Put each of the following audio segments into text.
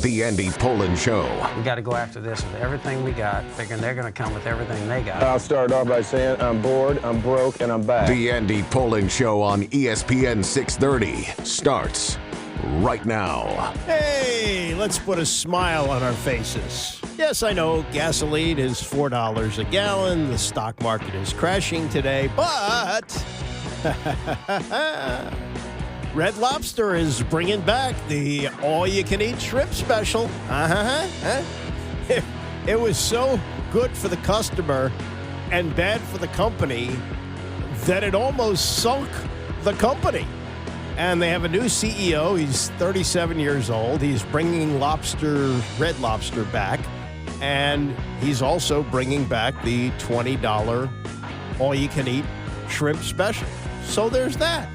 The Andy Pollin Show. We got to go after this with everything we got, figuring they're going to come with everything they got. I'll start off by saying I'm bored, I'm broke, and I'm back. The Andy Pollin Show on ESPN 630 starts right now. Hey, let's put a smile on our faces. Yes, I know gasoline is $4 a gallon. The stock market is crashing today, but Red Lobster is bringing back the all-you-can-eat shrimp special. It was so good for the customer and bad for the company that it almost sunk the company. And they have a new CEO. He's 37 years old. He's bringing Red Lobster back. And he's also bringing back the $20 all-you-can-eat shrimp special. So there's that.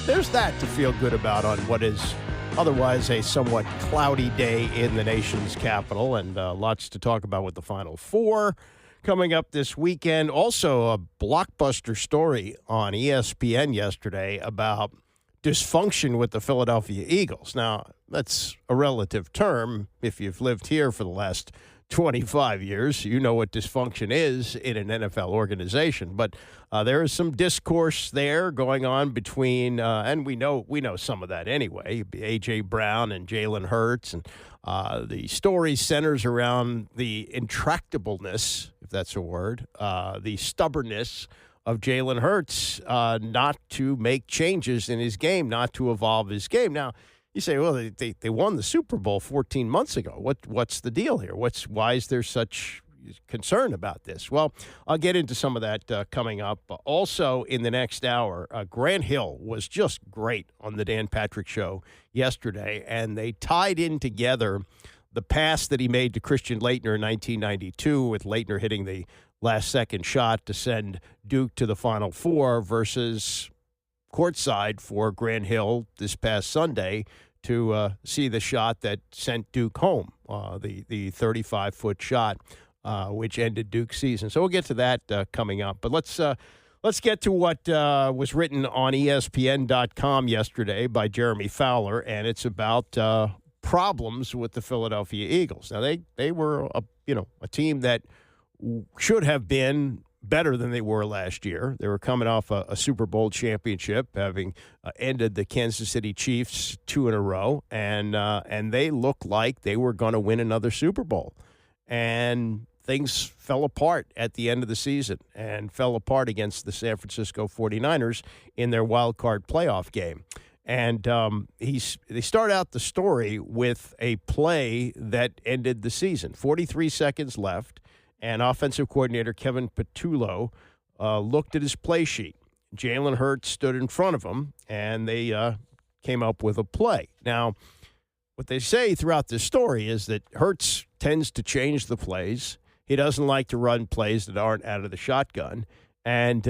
There's that to feel good about on what is otherwise a somewhat cloudy day in the nation's capital. And lots to talk about with the Final Four coming up this weekend. Also, a blockbuster story on ESPN yesterday about dysfunction with the Philadelphia Eagles. Now, that's a relative term. If you've lived here for the last 25 years, you know what dysfunction is in an NFL organization. But there is some discourse there going on between, and we know some of that anyway, A.J. Brown and Jalen Hurts. And the story centers around the intractableness, if that's a word, the stubbornness of Jalen Hurts not to make changes in his game, not to evolve his game. Now, you say, well, they won the Super Bowl 14 months ago. What's the deal here? Why is there such concern about this? Well, I'll get into some of that coming up. Also, in the next hour, Grant Hill was just great on the Dan Patrick Show yesterday, and they tied in together the pass that he made to Christian Laettner in 1992, with Laettner hitting the last-second shot to send Duke to the Final Four, versus courtside for Grant Hill this past Sunday to see the shot that sent Duke home, the 35-foot shot, which ended Duke's season. So we'll get to that coming up. But let's get to what was written on ESPN.com yesterday by Jeremy Fowler, and it's about problems with the Philadelphia Eagles. Now, they were a team that should have been better than they were last year. They were coming off a Super Bowl championship, having ended the Kansas City Chiefs 2 in a row, and they looked like they were going to win another Super Bowl. And things fell apart at the end of the season, and fell apart against the San Francisco 49ers in their wild card playoff game. And they start out the story with a play that ended the season. 43 seconds left. And offensive coordinator Kevin Patullo looked at his play sheet. Jalen Hurts stood in front of him, and they came up with a play. Now, what they say throughout this story is that Hurts tends to change the plays. He doesn't like to run plays that aren't out of the shotgun. And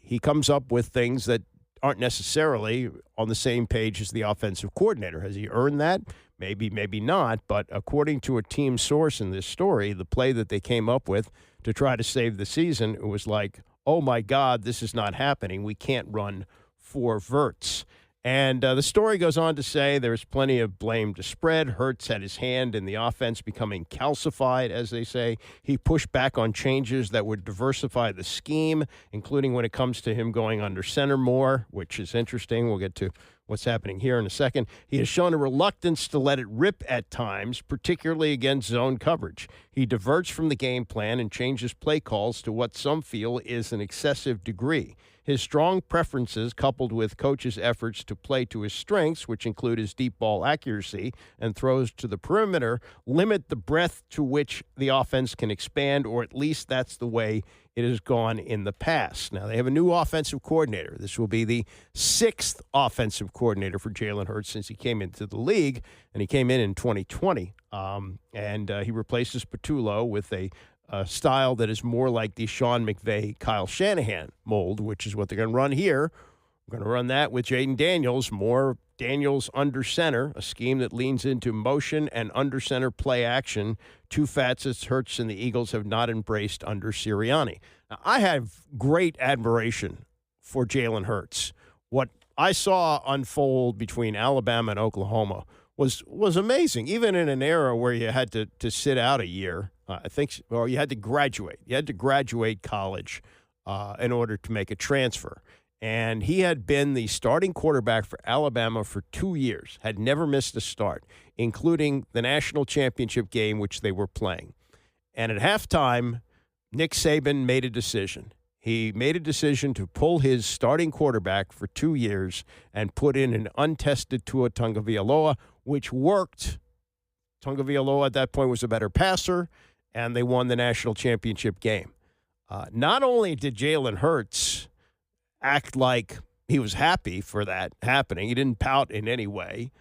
he comes up with things that aren't necessarily on the same page as the offensive coordinator. Has he earned that? Maybe, maybe not. But according to a team source in this story, the play that they came up with to try to save the season, it was like, oh, my God, this is not happening. We can't run 4 verts. And the story goes on to say there's plenty of blame to spread. Hurts had his hand in the offense becoming calcified, as they say. He pushed back on changes that would diversify the scheme, including when it comes to him going under center more, which is interesting. We'll get to what's happening here in a second. He has shown a reluctance to let it rip at times, particularly against zone coverage. He diverts from the game plan and changes play calls to what some feel is an excessive degree. His strong preferences, coupled with coaches' efforts to play to his strengths, which include his deep ball accuracy and throws to the perimeter, limit the breadth to which the offense can expand, or at least that's the way it has gone in the past. Now, they have a new offensive coordinator. This will be the 6th offensive coordinator for Jalen Hurts since he came into the league, and he came in 2020. And he replaces Patullo with a style that is more like the Sean McVay, Kyle Shanahan mold, which is what they're going to run here. We're going to run that with Jaden Daniels, more Daniels under center, a scheme that leans into motion and under center play action, 2 facets Hurts and the Eagles have not embraced under Sirianni. Now, I have great admiration for Jalen Hurts. What I saw unfold between Alabama and Oklahoma was amazing, even in an era where you had to sit out a year. Or you had to graduate. You had to graduate college in order to make a transfer. And he had been the starting quarterback for Alabama for 2 years, had never missed a start, including the national championship game, which they were playing. And at halftime, Nick Saban made a decision. He made a decision to pull his starting quarterback for 2 years and put in an untested Tua Tagovailoa, which worked. Tagovailoa at that point was a better passer, and they won the national championship game. Not only did Jalen Hurts act like he was happy for that happening, he didn't pout in any way.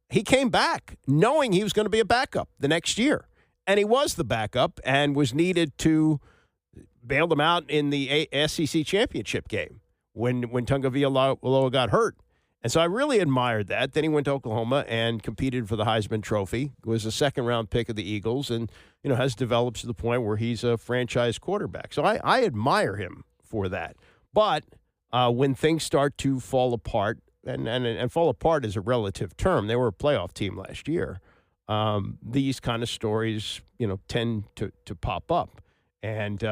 He came back knowing he was going to be a backup the next year, and he was the backup and was needed to bail them out in the SEC championship game when Tagovailoa got hurt. And so I really admired that. Then he went to Oklahoma and competed for the Heisman Trophy, was a second-round pick of the Eagles, and has developed to the point where he's a franchise quarterback. So I admire him for that. But when things start to fall apart, and fall apart is a relative term. They were a playoff team last year. These kind of stories, tend to pop up. And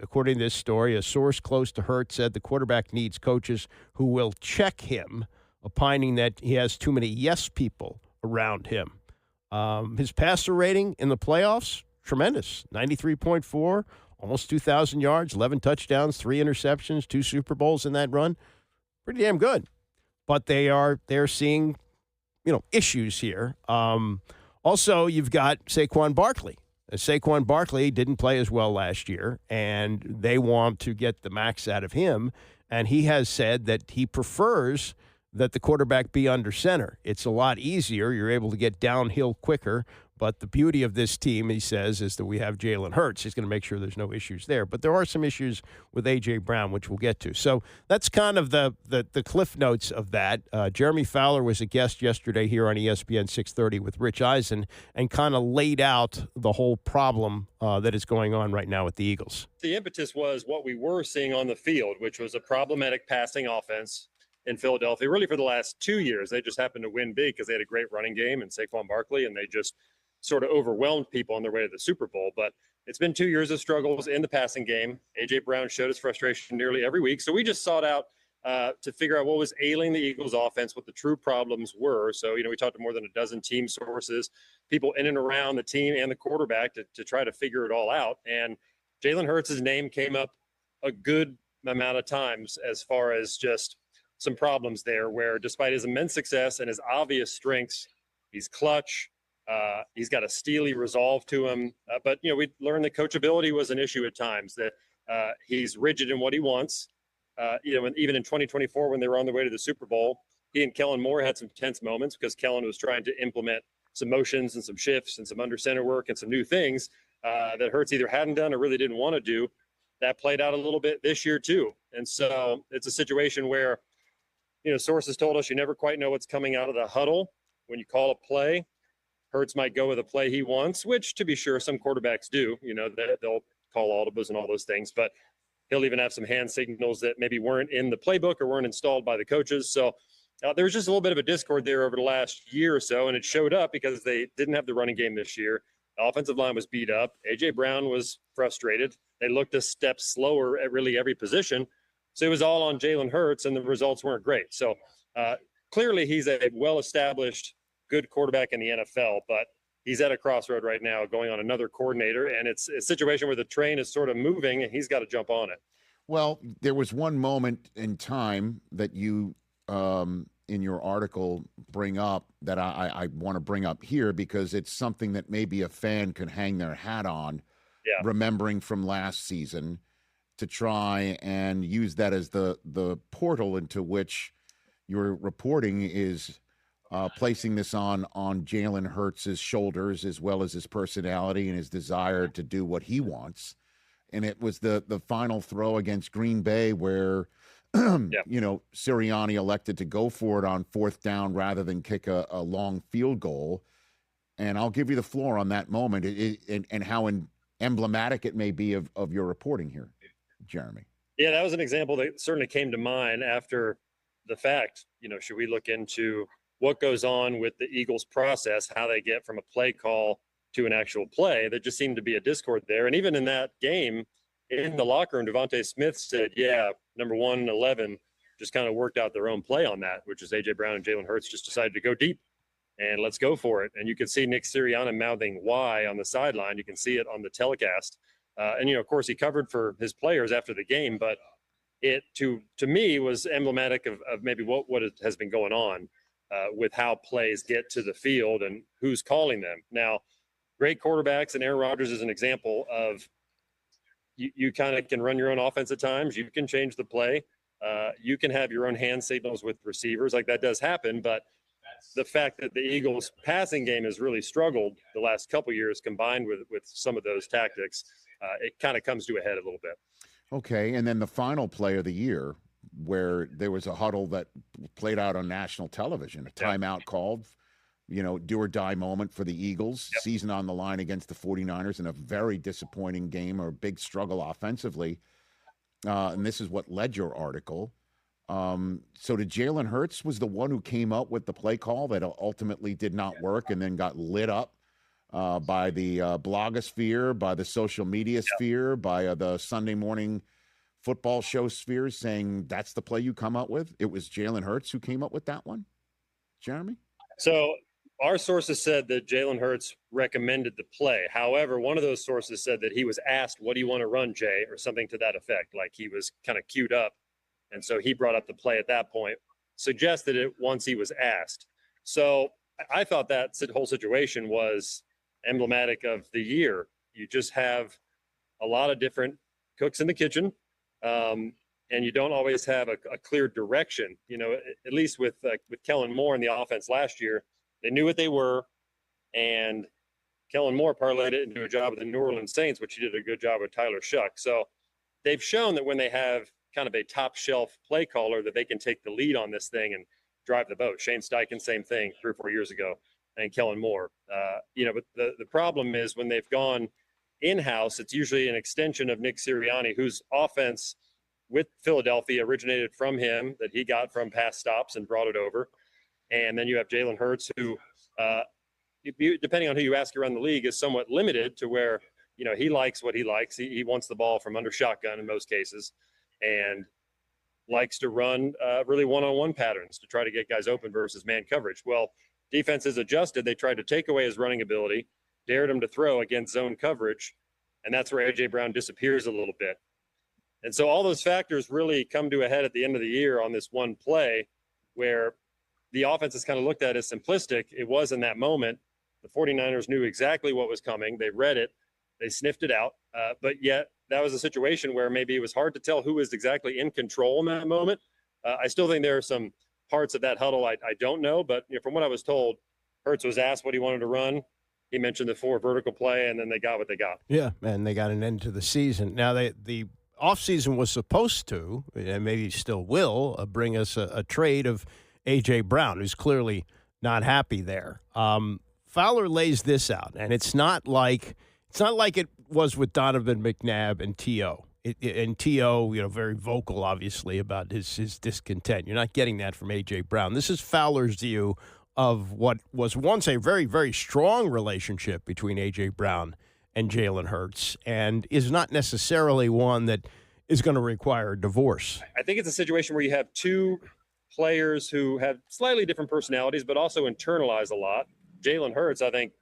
according to this story, a source close to Hurts said the quarterback needs coaches who will check him, opining that he has too many yes people around him. His passer rating in the playoffs, tremendous, 93.4, almost 2,000 yards, 11 touchdowns, 3 interceptions, 2 Super Bowls in that run. Pretty damn good. But they're seeing, issues here. Also, you've got Saquon Barkley. Saquon Barkley didn't play as well last year, and they want to get the max out of him. And he has said that he prefers that the quarterback be under center. It's a lot easier. You're able to get downhill quicker. But the beauty of this team, he says, is that we have Jalen Hurts. He's going to make sure there's no issues there. But there are some issues with A.J. Brown, which we'll get to. So that's kind of the cliff notes of that. Jeremy Fowler was a guest yesterday here on ESPN 630 with Rich Eisen and kind of laid out the whole problem that is going on right now with the Eagles. The impetus was what we were seeing on the field, which was a problematic passing offense in Philadelphia, really for the last 2 years. They just happened to win big because they had a great running game and Saquon Barkley, and they just sort of overwhelmed people on their way to the Super Bowl. But it's been 2 years of struggles in the passing game. A.J. Brown showed his frustration nearly every week. So we just sought out to figure out what was ailing the Eagles offense, what the true problems were. So, we talked to more than a dozen team sources, people in and around the team and the quarterback to try to figure it all out. And Jalen Hurts' name came up a good amount of times as far as just some problems there, where despite his immense success and his obvious strengths, he's clutch. He's got a steely resolve to him. But we learned that coachability was an issue at times, that he's rigid in what he wants. And even in 2024, when they were on their way to the Super Bowl, he and Kellen Moore had some tense moments because Kellen was trying to implement some motions and some shifts and some under center work and some new things that Hurts either hadn't done or really didn't want to do. That played out a little bit this year too. And so it's a situation where, sources told us you never quite know what's coming out of the huddle when you call a play. Hurts might go with a play he wants, which, to be sure, some quarterbacks do. They'll call audibles and all those things, but he'll even have some hand signals that maybe weren't in the playbook or weren't installed by the coaches. So there was just a little bit of a discord there over the last year or so, and it showed up because they didn't have the running game this year. The offensive line was beat up. A.J. Brown was frustrated. They looked a step slower at really every position. So it was all on Jalen Hurts, and the results weren't great. So clearly he's a well-established, good quarterback in the NFL, but he's at a crossroad right now going on another coordinator, and it's a situation where the train is sort of moving and he's got to jump on it. Well, there was one moment in time that you, in your article, bring up that I want to bring up here because it's something that maybe a fan could hang their hat on, remembering from last season, to try and use that as the portal into which your reporting is placing this on Jalen Hurts' shoulders, as well as his personality and his desire to do what he wants. And it was the final throw against Green Bay where, Sirianni elected to go for it on 4th down rather than kick a long field goal. And I'll give you the floor on that moment and how emblematic it may be of your reporting here, Jeremy. Yeah, that was an example that certainly came to mind after the fact. Should we look into what goes on with the Eagles process, how they get from a play call to an actual play. There just seemed to be a discord there. And even in that game, in the locker room, Devontae Smith said, yeah, number 1 and 11 just kind of worked out their own play on that, which is A.J. Brown and Jalen Hurts just decided to go deep and let's go for it. And you can see Nick Sirianni mouthing why on the sideline. You can see it on the telecast. And, of course, he covered for his players after the game, but it, to me, was emblematic of maybe what has been going on with how plays get to the field and who's calling them. Now, great quarterbacks, and Aaron Rodgers is an example of you kind of can run your own offense at times. You can change the play. You can have your own hand signals with receivers. Like, that does happen, but the fact that the Eagles' passing game has really struggled the last couple of years, combined with some of those tactics, it kind of comes to a head a little bit. Okay, and then the final play of the year, where there was a huddle that played out on national television, a timeout called, do or die moment for the Eagles, season on the line against the 49ers in a very disappointing game or big struggle offensively. And this is what led your article. So did Jalen Hurts was the one who came up with the play call that ultimately did not work and then got lit up by the blogosphere, by the social media sphere, by the Sunday morning football show sphere, saying that's the play you come up with? It was Jalen Hurts who came up with that one, Jeremy? So our sources said that Jalen Hurts recommended the play. However, one of those sources said that he was asked, what do you want to run, Jay, or something to that effect. Like, he was kind of queued up. And so he brought up the play at that point, suggested it once he was asked. So I thought that whole situation was emblematic of the year. You just have a lot of different cooks in the kitchen, and you don't always have a clear direction. At least with Kellen Moore in the offense last year, they knew what they were, and Kellen Moore parlayed it into a job with the New Orleans Saints, which he did a good job with Tyler Shuck. So they've shown that when they have kind of a top shelf play caller, that they can take the lead on this thing and drive the boat. Shane Steichen, same thing 3 or 4 years ago, and Kellen Moore. But the problem is when they've gone in-house, it's usually an extension of Nick Sirianni, whose offense with Philadelphia originated from him, that he got from pass stops and brought it over. And then you have Jalen Hurts, who, depending on who you ask around the league, is somewhat limited to where, he likes what he likes. He wants the ball from under shotgun in most cases, and likes to run really one-on-one patterns to try to get guys open versus man coverage. Well, defenses adjusted. They tried to take away his running ability, dared him to throw against zone coverage, and that's where A.J. Brown disappears a little bit. And so all those factors really come to a head at the end of the year on this one play where the offense is kind of looked at as simplistic. It was in that moment. The 49ers knew exactly what was coming. They read it. They sniffed it out. But yet that was a situation where maybe it was hard to tell who was exactly in control in that moment. I still think there are some parts of that huddle I don't know. But from what I was told, Hurts was asked what he wanted to run. He mentioned the 4 vertical play, and then they got what they got. Yeah, and they got an end to the season. Now, the offseason was supposed to, and maybe still will, bring us a trade of A.J. Brown, who's clearly not happy there. Fowler lays this out, and it's not like it was with Donovan McNabb and T.O. And T.O., very vocal, obviously, about his discontent. You're not getting that from A.J. Brown. This is Fowler's view of what was once a very, very strong relationship between A.J. Brown and Jalen Hurts, and is not necessarily one that is going to require a divorce. I think it's a situation where you have 2 players who have slightly different personalities, but also internalize a lot. Jalen Hurts, I think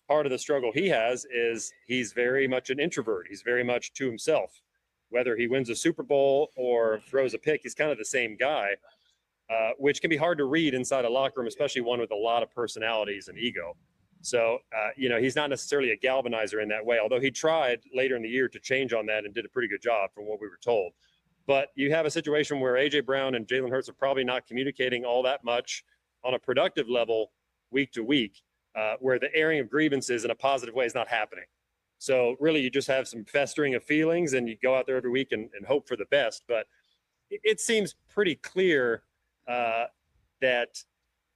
part of the struggle he has is he's very much an introvert. He's very much to himself. Whether he wins a Super Bowl or throws a pick, he's kind of the same guy, which can be hard to read inside a locker room, especially one with a lot of personalities and ego. So, he's not necessarily a galvanizer in that way, although he tried later in the year to change on that and did a pretty good job from what we were told. But you have a situation where A.J. Brown and Jalen Hurts are probably not communicating all that much on a productive level week to week, where the airing of grievances in a positive way is not happening. So really, you just have some festering of feelings, and you go out there every week and hope for the best. But it seems pretty clear that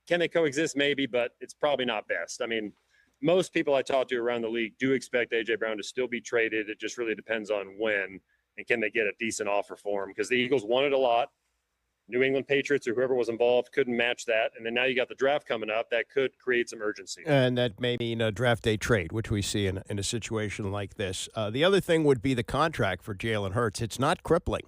can they coexist? Maybe, but it's probably not best. I mean, most people I talk to around the league do expect A.J. Brown to still be traded. It just really depends on when, and can they get a decent offer for him? Because the Eagles wanted a lot. New England Patriots or whoever was involved couldn't match that. And then now you got the draft coming up that could create some urgency. And that may mean a draft day trade, which we see in a situation like this. The other thing would be the contract for Jalen Hurts. It's not crippling.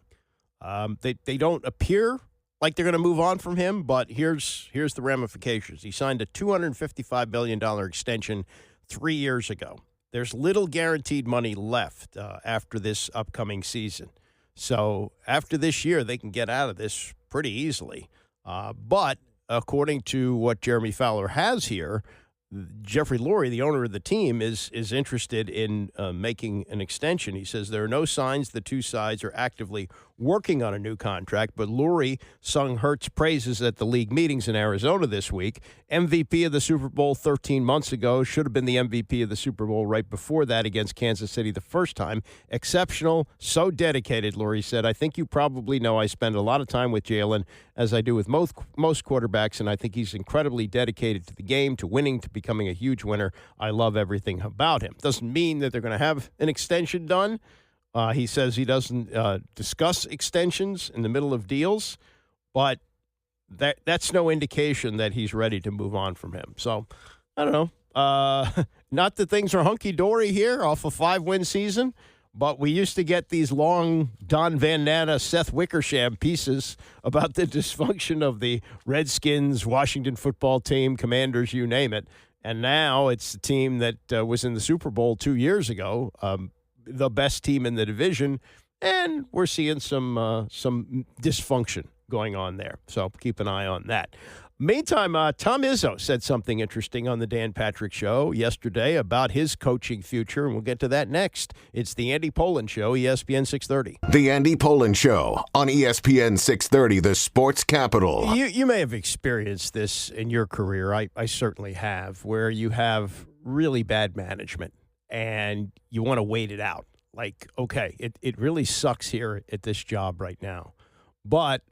They don't appear like they're going to move on from him, but here's the ramifications. He signed a $255 million extension 3 years ago. There's little guaranteed money left after this upcoming season. So after this year, they can get out of this pretty easily. But according to what Jeremy Fowler has here, Jeffrey Lurie, the owner of the team, is interested in making an extension. He says there are no signs the two sides are actively working on a new contract, but Lurie sung Hurts' praises at the league meetings in Arizona this week. MVP of the Super Bowl 13 months ago, should have been the MVP of the Super Bowl right before that against Kansas City the first time. Exceptional, so dedicated, Lurie said. I think you probably know I spend a lot of time with Jalen, as I do with most quarterbacks, and I think he's incredibly dedicated to the game, to winning, to becoming a huge winner. I love everything about him. Doesn't mean that they're going to have an extension done. He says he doesn't discuss extensions in the middle of deals, but that's no indication that he's ready to move on from him. So, I don't know. Not that things are hunky-dory here off a 5-win season, but we used to get these long Don Van Natta, Seth Wickersham pieces about the dysfunction of the Redskins, Washington football team, Commanders, you name it. And now it's the team that was in the Super Bowl 2 years ago, the best team in the division, and we're seeing some dysfunction going on there. So keep an eye on that. Meantime, Tom Izzo said something interesting on the Dan Patrick Show yesterday about his coaching future, and we'll get to that next. It's the Andy Pollin Show, ESPN 630. The Andy Pollin Show on ESPN 630, the sports capital. You may have experienced this in your career. I certainly have, where you have really bad management and you want to wait it out. Like, okay, it really sucks here at this job right now, but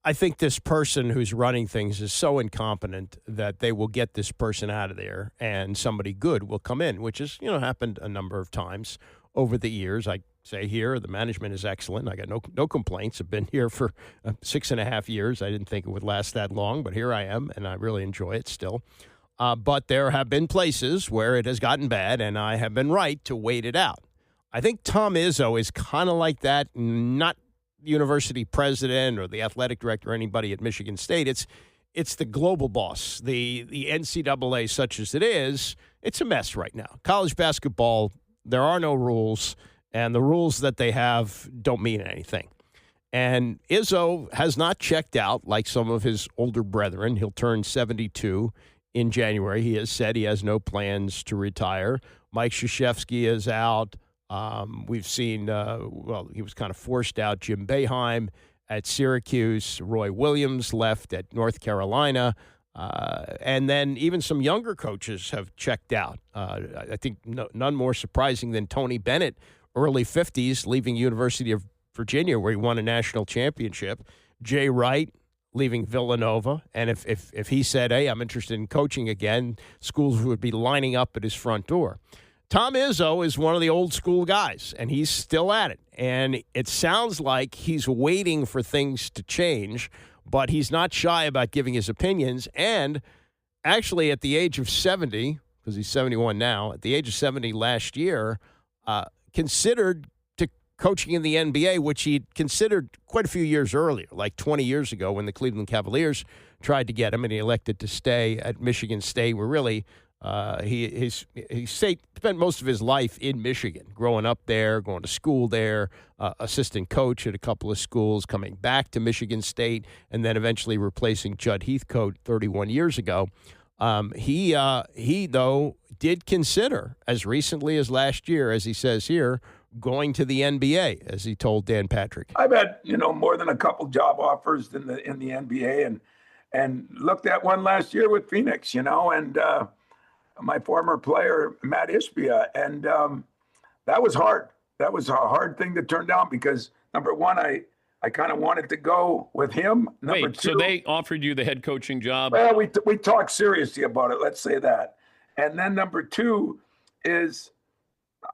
I think this person who's running things is so incompetent that they will get this person out of there and somebody good will come in, which has, happened a number of times over the years. I say here, the management is excellent. I got no complaints. I've been here for 6.5 years. I didn't think it would last that long, but here I am, and I really enjoy it still. But there have been places where it has gotten bad, and I have been right to wait it out. I think Tom Izzo is kind of like that, not university president or the athletic director or anybody at Michigan State. It's the global boss. The NCAA, such as it is, it's a mess right now. College basketball, there are no rules, and the rules that they have don't mean anything. And Izzo has not checked out like some of his older brethren. He'll turn 72 in January. He has said he has no plans to retire. Mike Krzyzewski is out. We've seen, he was kind of forced out. Jim Boeheim at Syracuse. Roy Williams left at North Carolina. And then even some younger coaches have checked out. I think none more surprising than Tony Bennett, early 50s, leaving University of Virginia, where he won a national championship. Jay Wright leaving Villanova. And if he said, hey, I'm interested in coaching again, schools would be lining up at his front door. Tom Izzo is one of the old school guys, and he's still at it. And it sounds like he's waiting for things to change, but he's not shy about giving his opinions. And actually, at the age of 70, because he's 71 now, at the age of 70 last year, considered to coaching in the NBA, which he'd considered quite a few years earlier, like 20 years ago when the Cleveland Cavaliers tried to get him, and he elected to stay at Michigan State, where really he spent most of his life in Michigan, growing up there, going to school there, assistant coach at a couple of schools, coming back to Michigan State, and then eventually replacing Judd Heathcote 31 years ago. He though did consider, as recently as last year, as he says here, going to the NBA, as he told Dan Patrick. I've had more than a couple job offers in the NBA, and looked at one last year with Phoenix, and my former player, Matt Ishbia. And that was hard. That was a hard thing to turn down because, number one, I kind of wanted to go with him. Number two, so they offered you the head coaching job? Well, we talked seriously about it, let's say that. And then number two is,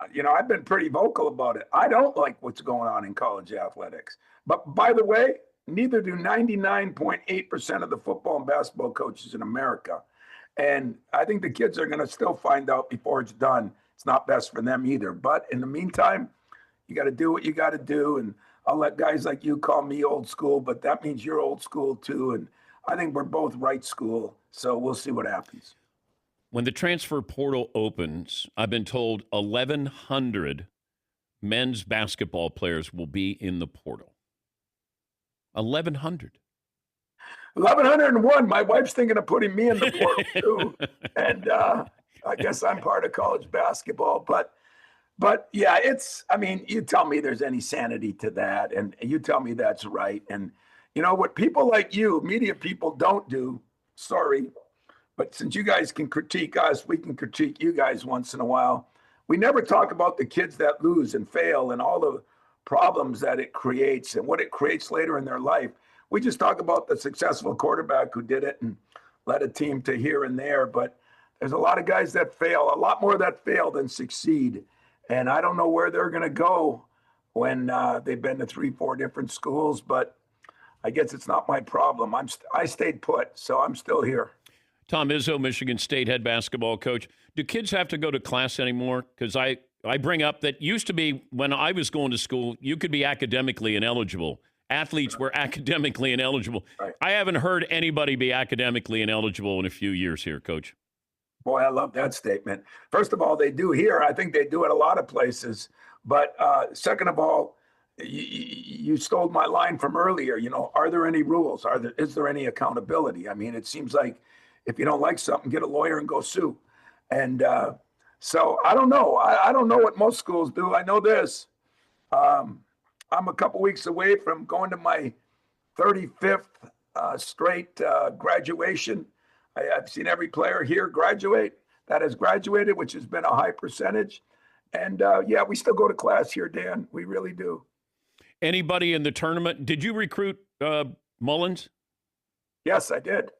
I've been pretty vocal about it. I don't like what's going on in college athletics. But by the way, neither do 99.8% of the football and basketball coaches in America. And I think the kids are going to still find out before it's done. It's not best for them either. But in the meantime, you got to do what you got to do. And I'll let guys like you call me old school, but that means you're old school too. And I think we're both right school. So we'll see what happens. When the transfer portal opens, I've been told 1,100 men's basketball players will be in the portal. 1,100. 1,101. My wife's thinking of putting me in the portal too. And I guess I'm part of college basketball. But yeah, you tell me there's any sanity to that. And you tell me that's right. And you know what people like you, media people, don't do, sorry, but since you guys can critique us, we can critique you guys once in a while. We never talk about the kids that lose and fail and all the problems that it creates and what it creates later in their life. We just talk about the successful quarterback who did it and led a team to here and there. But there's a lot of guys that fail, a lot more that fail than succeed. And I don't know where they're going to go when they've been to 3-4 different schools, but I guess it's not my problem. I stayed put, so I'm still here. Tom Izzo, Michigan State head basketball coach. Do kids have to go to class anymore? Because I bring up that used to be when I was going to school, you could be academically ineligible. Athletes were academically ineligible. Right. I haven't heard anybody be academically ineligible in a few years here, Coach. Boy, I love that statement. First of all, they do here. I think they do at a lot of places. But second of all, you stole my line from earlier. You know, are there any rules? Is there any accountability? I mean, it seems like if you don't like something, get a lawyer and go sue. And so I don't know. I don't know what most schools do. I know this. I'm a couple weeks away from going to my 35th straight graduation. I've seen every player here graduate that has graduated, which has been a high percentage. And yeah, we still go to class here, Dan. We really do. Anybody in the tournament? Did you recruit Mullins? Yes, I did.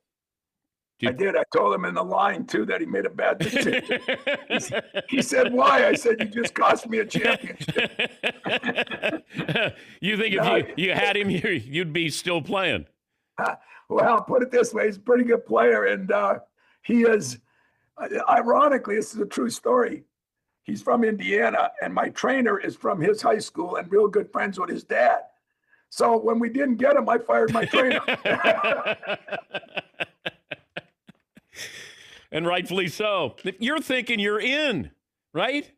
I did. I told him in the line, too, that he made a bad decision. He said, why? I said, you just cost me a championship. You think if you had him here, you'd be still playing? Well, put it this way. He's a pretty good player. And he is, ironically, this is a true story. He's from Indiana, and my trainer is from his high school and real good friends with his dad. So when we didn't get him, I fired my trainer. And rightfully so. You're thinking you're in, right?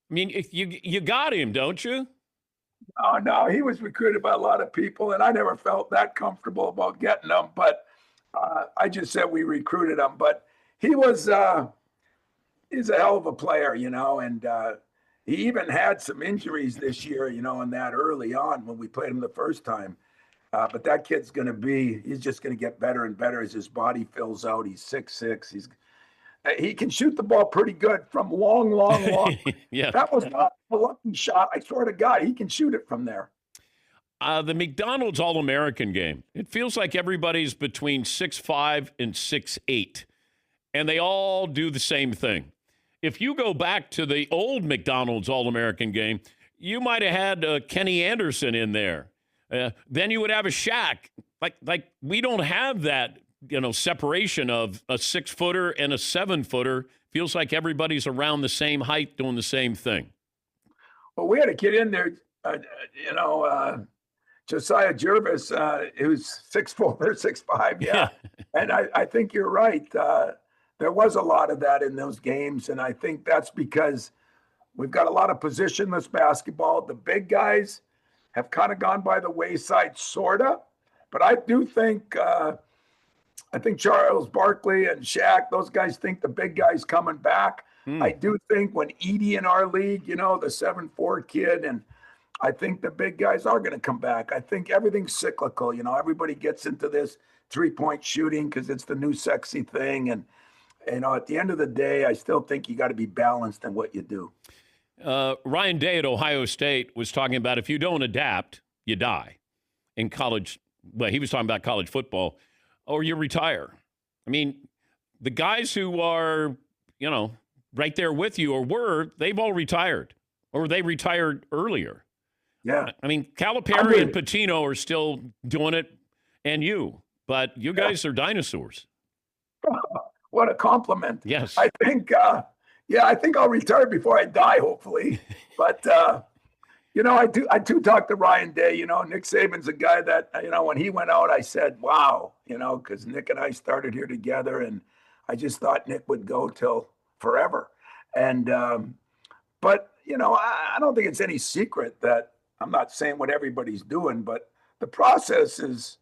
I mean, you got him, don't you? Oh, no, he was recruited by a lot of people, and I never felt that comfortable about getting him. But I just said we recruited him. But he was he's a hell of a player, you know, and he even had some injuries this year, you know, in that early on when we played him the first time. But that kid's he's just going to get better and better as his body fills out. He's 6'6". He can shoot the ball pretty good from long. Yeah. That was not a lucky shot. I swear to God, he can shoot it from there. The McDonald's All-American game, it feels like everybody's between 6'5" and 6'8", and they all do the same thing. If you go back to the old McDonald's All-American game, you might have had Kenny Anderson in there. Then you would have a Shaq. Like we don't have that, you know, separation of a 6-footer and a 7-footer. Feels like everybody's around the same height doing the same thing. Well, we had a kid in there, Josiah Jervis, who's 6'4", 6'5", yeah. And I think you're right. There was a lot of that in those games, and I think that's because we've got a lot of positionless basketball. The big guys have kind of gone by the wayside, sorta. But I do think Charles Barkley and Shaq, those guys think the big guy's coming back. I do think when Edie in our league, you know, the 7'4" kid, and I think the big guys are going to come back. I think everything's cyclical. You know, everybody gets into this 3-point shooting because it's the new sexy thing. And, you know, at the end of the day, I still think you got to be balanced in what you do. Ryan Day at Ohio State was talking about if you don't adapt, you die in college. Well, he was talking about college football, or you retire. I mean, the guys who are, you know, right there with you they've all retired, or they retired earlier. Yeah. I mean, Calipari and Patino are still doing it, and but you guys are dinosaurs. What a compliment. Yes. I think, I think I'll retire before I die, hopefully. But, I do talk to Ryan Day. Nick Saban's a guy that, when he went out, I said, wow, because Nick and I started here together, and I just thought Nick would go till forever. And, but, I don't think it's any secret that I'm not saying what everybody's doing, but the process is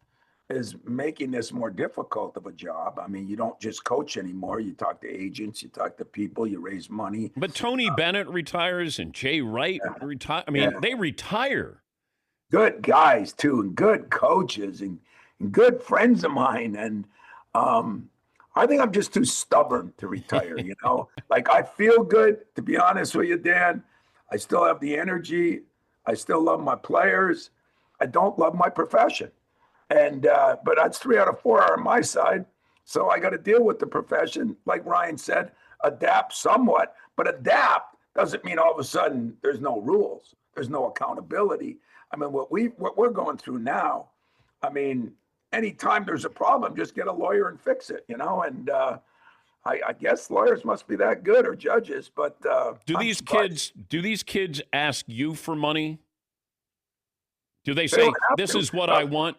making this more difficult of a job. I mean, you don't just coach anymore. You talk to agents, you talk to people, you raise money. But Tony Bennett retires and Jay Wright retire. I mean, they retire. Good guys, too, and good coaches and good friends of mine. And I think I'm just too stubborn to retire, Like, I feel good, to be honest with you, Dan. I still have the energy. I still love my players. I don't love my profession. And but that's 3 out of 4 are on my side. So I got to deal with the profession. Like Ryan said, adapt somewhat, but adapt doesn't mean all of a sudden there's no rules. There's no accountability. I mean, what we're going through now, I mean, anytime there's a problem, just get a lawyer and fix it, And I guess lawyers must be that good, or judges. But do these kids ask you for money? Do they say, this is what I want?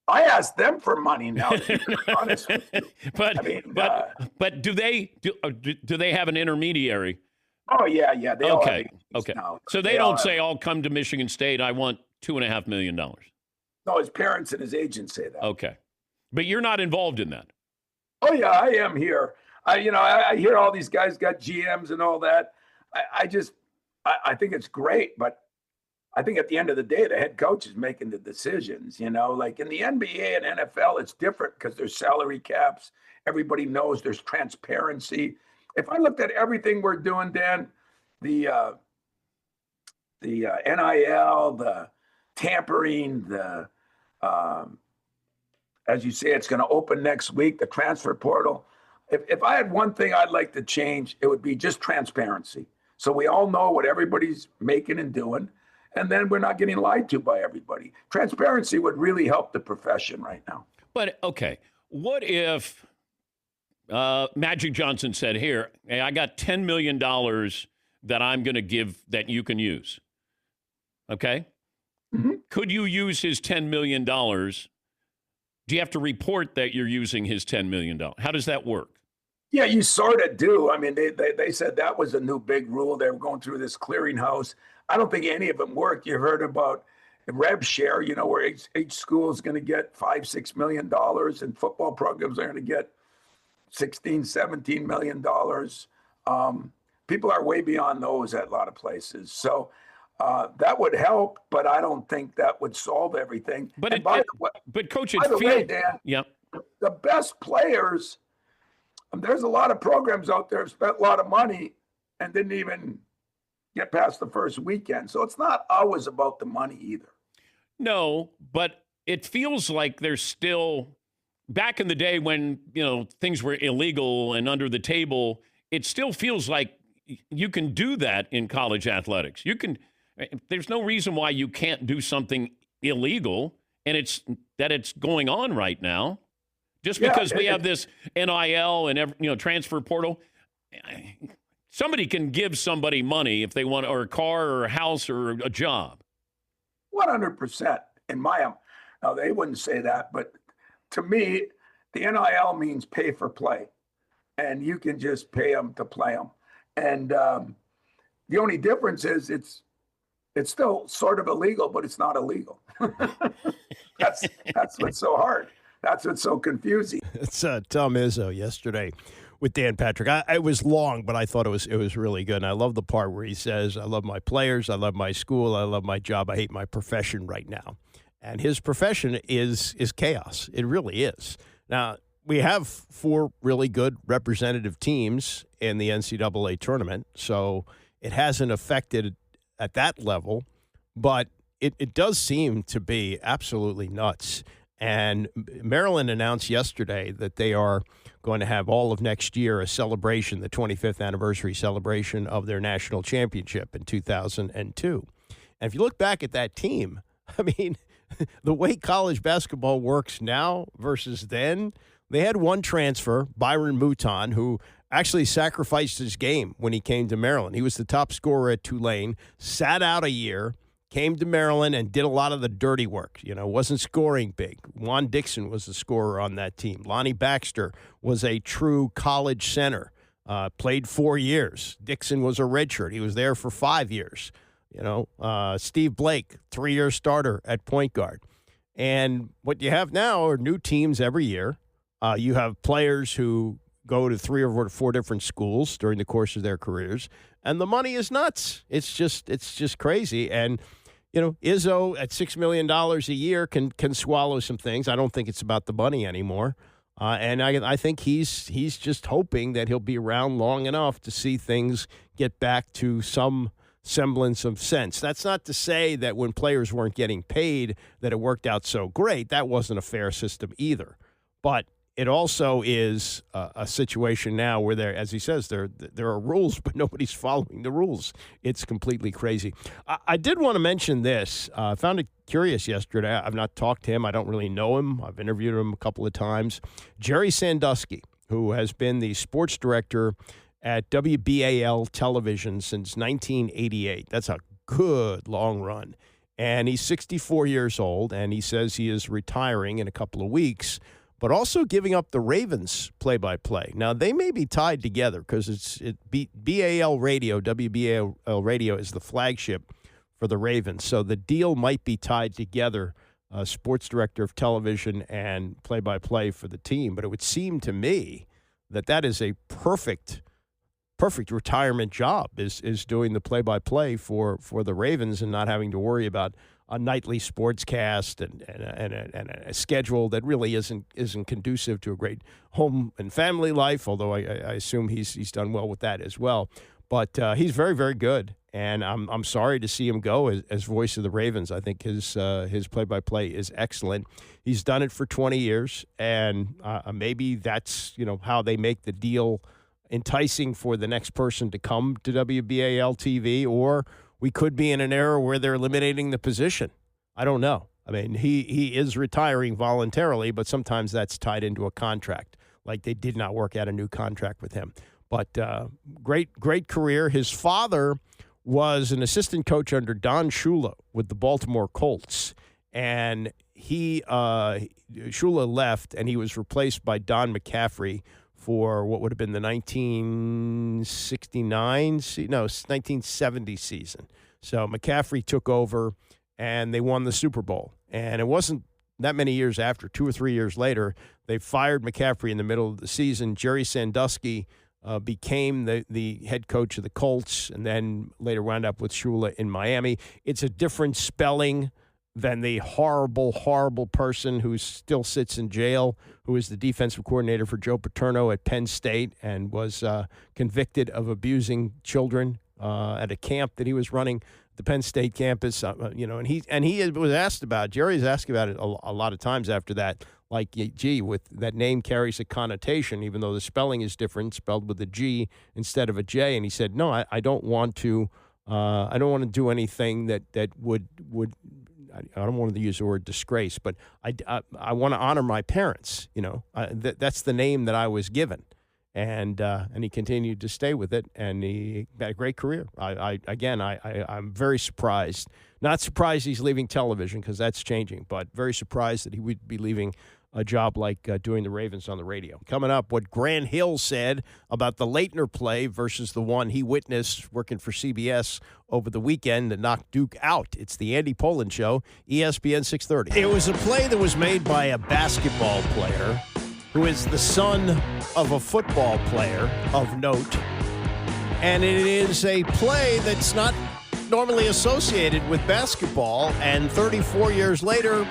I ask them for money now, to be honest with you. But do they have an intermediary? Oh yeah. They all okay. Now. So they don't say, "I'll come to Michigan State. I want $2.5 million." No, his parents and his agents say that. Okay, but you're not involved in that. Oh yeah, I am here. I hear all these guys got GMs and all that. I think it's great, but I think at the end of the day, the head coach is making the decisions, like in the NBA and NFL, it's different because there's salary caps. Everybody knows there's transparency. If I looked at everything we're doing, Dan, the NIL, the tampering, as you say, it's going to open next week, the transfer portal. If I had one thing I'd like to change, it would be just transparency. So we all know what everybody's making and doing. And then we're not getting lied to by everybody. Transparency would really help the profession right now. But, okay, what if Magic Johnson said, here, hey, I got $10 million that I'm going to give that you can use. Okay? Mm-hmm. Could you use his $10 million? Do you have to report that you're using his $10 million? How does that work? Yeah, you sort of do. I mean, they said that was a new big rule. They were going through this clearinghouse. I don't think any of them worked. You heard about rev share, where each school is going to get $5-6 million, and football programs are going to get $16-17 million. People are way beyond those at a lot of places. So that would help, but I don't think that would solve everything. But Coach, by the way, Dan, the best players, there's a lot of programs out there have spent a lot of money and didn't even get past the first weekend. So it's not always about the money either. No, but it feels like there's still, back in the day when, things were illegal and under the table, it still feels like you can do that in college athletics. There's no reason why you can't do something illegal, and it's going on right now. Just because we have this NIL and transfer portal, somebody can give somebody money if they want, or a car or a house or a job. 100%. Now they wouldn't say that, but to me, the NIL means pay for play, and you can just pay them to play them. And the only difference is it's still sort of illegal, but it's not illegal. That's what's so hard. That's what's so confusing. It's Tom Izzo yesterday with Dan Patrick. It was long, but I thought it was really good. And I love the part where he says, I love my players, I love my school, I love my job, I hate my profession right now. And his profession is chaos. It really is. Now, we have 4 really good representative teams in the NCAA tournament, so it hasn't affected at that level, but it does seem to be absolutely nuts. And Maryland announced yesterday that they are going to have all of next year a celebration, the 25th anniversary celebration of their national championship in 2002. And if you look back at that team, I mean, the way college basketball works now versus then, they had one transfer, Byron Mouton, who actually sacrificed his game when he came to Maryland. He was the top scorer at Tulane, sat out a year, came to Maryland and did a lot of the dirty work. Wasn't scoring big. Juan Dixon was the scorer on that team. Lonnie Baxter was a true college center, played 4 years. Dixon was a redshirt. He was there for 5 years. Steve Blake, 3-year starter at point guard. And what you have now are new teams every year. You have players who go to 3 or 4 different schools during the course of their careers, and the money is nuts. It's just crazy. And Izzo at $6 million a year can swallow some things. I don't think it's about the money anymore. And I think he's just hoping that he'll be around long enough to see things get back to some semblance of sense. That's not to say that when players weren't getting paid that it worked out so great. That wasn't a fair system either. But it also is a situation now where there, as he says, there are rules, but nobody's following the rules. It's completely crazy. I did want to mention this. I found it curious yesterday. I've not talked to him. I don't really know him. I've interviewed him a couple of times. Jerry Sandusky, who has been the sports director at WBAL television since 1988. That's a good long run. And he's 64 years old, and he says he is retiring in a couple of weeks, but also giving up the Ravens play-by-play. Now, they may be tied together because BAL Radio, WBAL Radio is the flagship for the Ravens. So the deal might be tied together, sports director of television and play-by-play for the team. But it would seem to me that is a perfect retirement job, is doing the play-by-play for the Ravens and not having to worry about a nightly sportscast and a schedule that really isn't conducive to a great home and family life, although I assume he's done well with that as well. But he's very, very good, and I'm sorry to see him go as voice of the Ravens. I think his play-by-play is excellent. He's done it for 20 years, and maybe that's how they make the deal enticing for the next person to come to WBAL TV, or we could be in an era where they're eliminating the position. I don't know. I mean, he is retiring voluntarily, but sometimes that's tied into a contract. Like they did not work out a new contract with him. But great career. His father was an assistant coach under Don Shula with the Baltimore Colts. And Shula left, and he was replaced by Don McCaffrey for what would have been the 1970 season. So McCaffrey took over, and they won the Super Bowl. And it wasn't that many years after, 2 or 3 years later, they fired McCaffrey in the middle of the season. Jerry Sandusky became the head coach of the Colts, and then later wound up with Shula in Miami. It's a different spelling than the horrible, horrible person who still sits in jail, who is the defensive coordinator for Joe Paterno at Penn State and was convicted of abusing children at a camp that he was running, the Penn State campus. And he was asked about. Jerry's asked about it a lot of times after that. Like, gee, with that name carries a connotation, even though the spelling is different, spelled with a G instead of a J. And he said, no, I don't want to. I don't want to do anything that would. I don't want to use the word disgrace, but I want to honor my parents. That's the name that I was given, and he continued to stay with it, and he had a great career. I'm very surprised. Not surprised he's leaving television because that's changing, but very surprised that he would be leaving a job like doing the Ravens on the radio. Coming up, what Grant Hill said about the Leitner play versus the one he witnessed working for CBS over the weekend that knocked Duke out. It's the Andy Pollin Show, ESPN 630. It was a play that was made by a basketball player who is the son of a football player of note. And it is a play that's not normally associated with basketball, and 34 years later,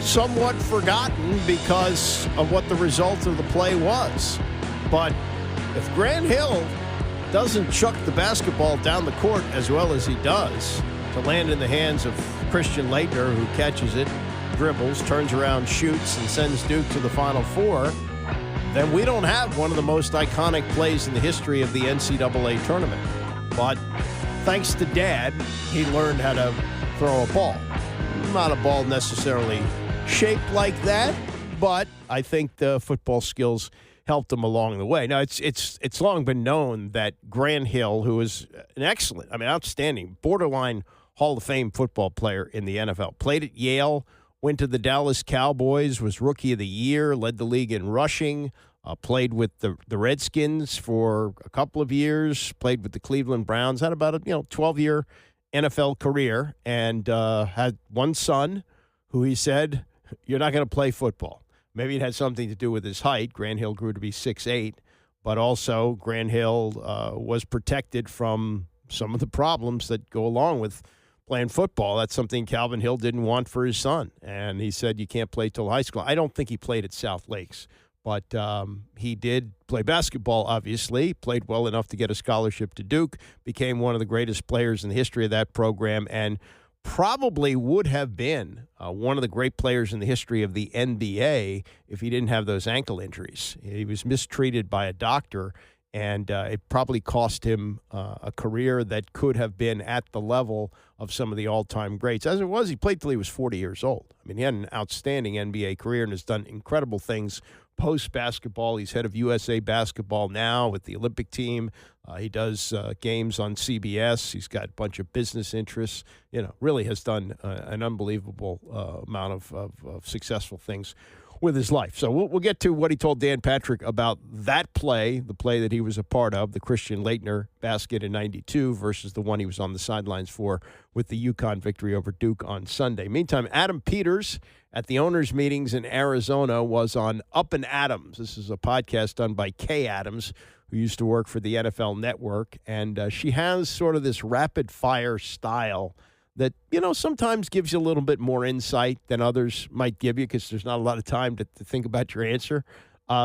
somewhat forgotten because of what the result of the play was. But if Grant Hill doesn't chuck the basketball down the court as well as he does to land in the hands of Christian Laettner, who catches it, dribbles, turns around, shoots, and sends Duke to the Final Four, then we don't have one of the most iconic plays in the history of the NCAA tournament. But thanks to Dad, he learned how to throw a ball. Not a ball necessarily shaped like that, but I think the football skills helped him along the way. Now, it's long been known that Grant Hill, who is an excellent, outstanding, borderline Hall of Fame football player in the NFL, played at Yale, went to the Dallas Cowboys, was Rookie of the Year, led the league in rushing, played with the Redskins for a couple of years, played with the Cleveland Browns, had about a 12-year NFL career, and had one son who he said, "You're not going to play football." Maybe it had something to do with his height. Grant Hill grew to be 6'8", but also Grant Hill was protected from some of the problems that go along with playing football. That's something Calvin Hill didn't want for his son, and he said, "You can't play till high school." I don't think he played at South Lakes, but he did play basketball, obviously, played well enough to get a scholarship to Duke, became one of the greatest players in the history of that program, and probably would have been one of the great players in the history of the NBA if he didn't have those ankle injuries. He was mistreated by a doctor, and it probably cost him a career that could have been at the level of some of the all-time greats. As it was, he played till he was 40 years old. He had an outstanding NBA career and has done incredible things post-basketball. He's head of USA Basketball now with the Olympic team. He does games on CBS. He's got a bunch of business interests. Really has done an unbelievable amount of successful things with his life. So we'll get to what he told Dan Patrick about that play, the play that he was a part of, the Christian Laettner basket in 92 versus the one he was on the sidelines for with the UConn victory over Duke on Sunday. Meantime, Adam Peters at the owners' meetings in Arizona was on Up and Adams. This is a podcast done by Kay Adams, who used to work for the NFL Network, and she has sort of this rapid-fire style that, sometimes gives you a little bit more insight than others might give you because there's not a lot of time to think about your answer.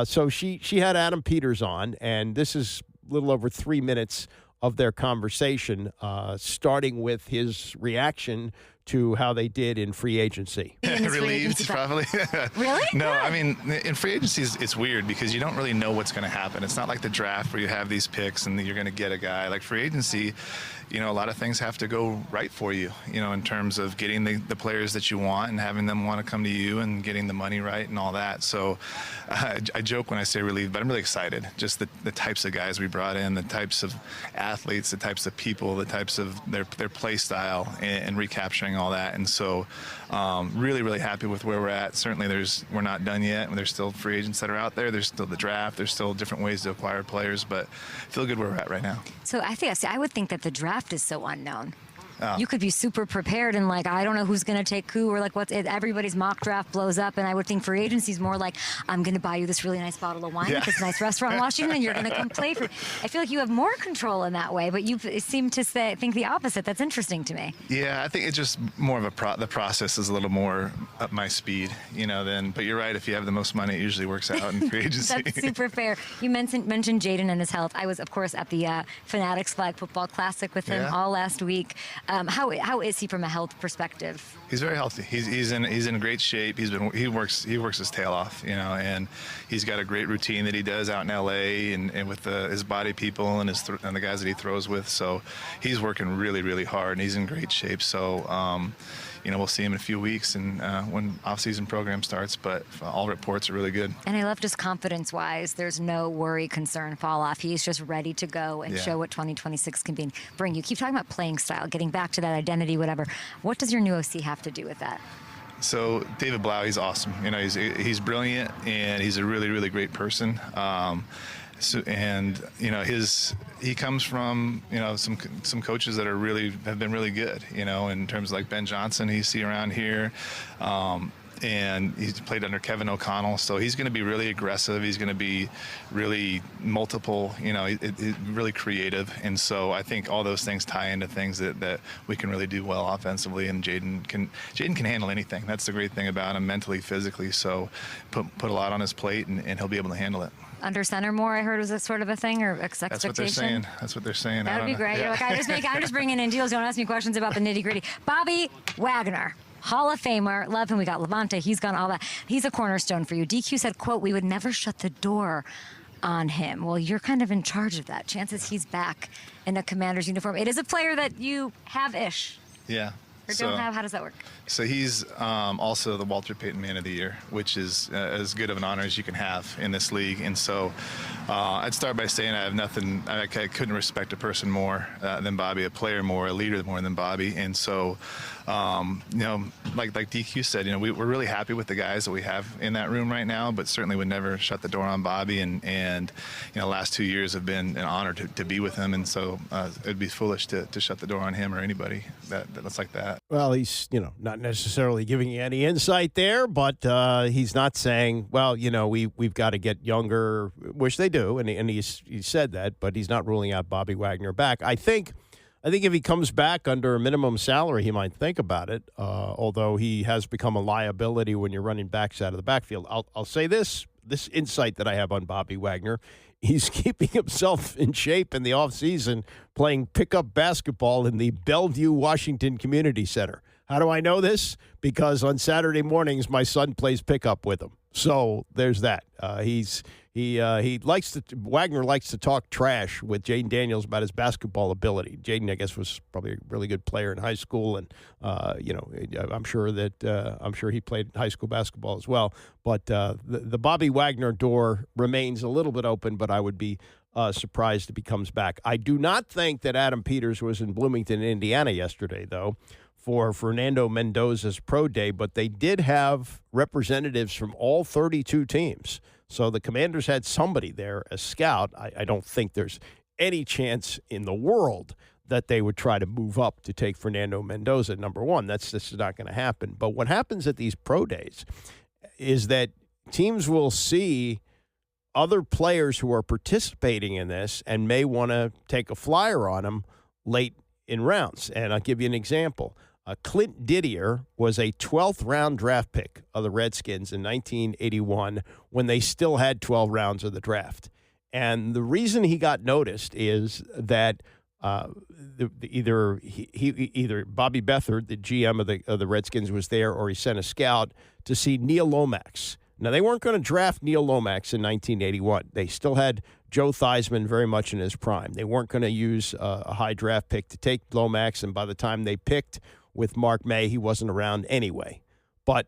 So she had Adam Peters on, and this is a little over 3 minutes of their conversation, starting with his reaction to how they did in free agency. Relieved, probably. Really? No, I mean, in free agency, it's weird because you don't really know what's going to happen. It's not like the draft where you have these picks and you're going to get a guy. Like free agency, a lot of things have to go right for you, in terms of getting the players that you want and having them want to come to you and getting the money right and all that. So I joke when I say relieved, but I'm really excited. Just the types of guys we brought in, the types of athletes, the types of people, the types of their play style and recapturing all that. And so really, really happy with where we're at. Certainly we're not done yet. There's still free agents that are out there. There's still the draft. There's still different ways to acquire players, but feel good where we're at right now. So I would think that the draft is so unknown. Oh. You could be super prepared and I don't know who's going to take who or everybody's mock draft blows up. And I would think free agency is more like, I'm going to buy you this really nice bottle of wine at this nice restaurant in Washington and you're going to come play for me. I feel like you have more control in that way, but you seem to think the opposite. That's interesting to me. Yeah, I think it's just more of the process is a little more up my speed, but you're right. If you have the most money, it usually works out in free agency. That's super fair. You mentioned Jaden and his health. I was, of course, at the Fanatics Flag Football Classic with him all last week. How is he from a health perspective? He's very healthy. He's in great shape. He works his tail off, and he's got a great routine that he does out in LA and with his body people and the guys that he throws with. So he's working really, really hard and he's in great shape. So we'll see him in a few weeks and when off-season program starts, but all reports are really good. And I love just confidence-wise, there's no worry, concern, fall off. He's just ready to go and show what 2026 can bring. You keep talking about playing style, getting back to that identity, whatever. What does your new OC have to do with that? So David Blau, he's awesome. He's brilliant and he's a really, really great person. He comes from some coaches that have been really good, in terms of like Ben Johnson you see around here, and he's played under Kevin O'Connell, so he's going to be really aggressive. He's going to be really multiple, really creative, and so I think all those things tie into things that we can really do well offensively. And Jaden can handle anything. That's the great thing about him, mentally, physically. So put a lot on his plate, and he'll be able to handle it. Under center more, I heard, was a sort of a thing or expectation? That's what they're saying. That would be great. Yeah. I'm just bringing in deals. Don't ask me questions about the nitty gritty. Bobby Wagner, Hall of Famer. Love him. We got Levante. He's gone all that. He's a cornerstone for you. DQ said, quote, "We would never shut the door on him. Well, you're kind of in charge of that. Chances he's back in a Commander's uniform. It is a player that you have-ish. Yeah. Or don't have? How does that work? So he's also the Walter Payton Man of the Year, which is as good of an honor as you can have in this league. And so I'd start by saying I have nothing, I couldn't respect a person more than Bobby, a player more, a leader more than Bobby. And so, like DQ said, we're really happy with the guys that we have in that room right now, but certainly would never shut the door on Bobby. And last 2 years have been an honor to be with him. And so it'd be foolish to shut the door on him or anybody that's like that. Well, he's, not necessarily giving you any insight there, but he's not saying, well, we've got to get younger, which they do, and he said that, but he's not ruling out Bobby Wagner back. I think if he comes back under a minimum salary, he might think about it, although he has become a liability when you're running backs out of the backfield. I'll say this insight that I have on Bobby Wagner. He's keeping himself in shape in the offseason, playing pickup basketball in the Bellevue, Washington Community Center. How do I know this? Because on Saturday mornings, my son plays pickup with him. So there's that. Wagner likes to talk trash with Jaden Daniels about his basketball ability. Jaden, I guess, was probably a really good player in high school, and I'm sure he played high school basketball as well. But the Bobby Wagner door remains a little bit open, but I would be surprised if he comes back. I do not think that Adam Peters was in Bloomington, Indiana yesterday, though, for Fernando Mendoza's pro day, but they did have representatives from all 32 teams. So the Commanders had somebody there, a scout. I don't think there's any chance in the world that they would try to move up to take Fernando Mendoza, number one. This is not going to happen. But what happens at these pro days is that teams will see other players who are participating in this and may want to take a flyer on them late in rounds. And I'll give you an example. Clint Didier was a 12th round draft pick of the Redskins in 1981 when they still had 12 rounds of the draft. And the reason he got noticed is that either Bobby Beathard, the GM of the Redskins, was there, or he sent a scout to see Neil Lomax. Now, they weren't going to draft Neil Lomax in 1981. They still had Joe Theismann very much in his prime. They weren't going to use a high draft pick to take Lomax, and by the time they picked with Mark May, he wasn't around anyway. But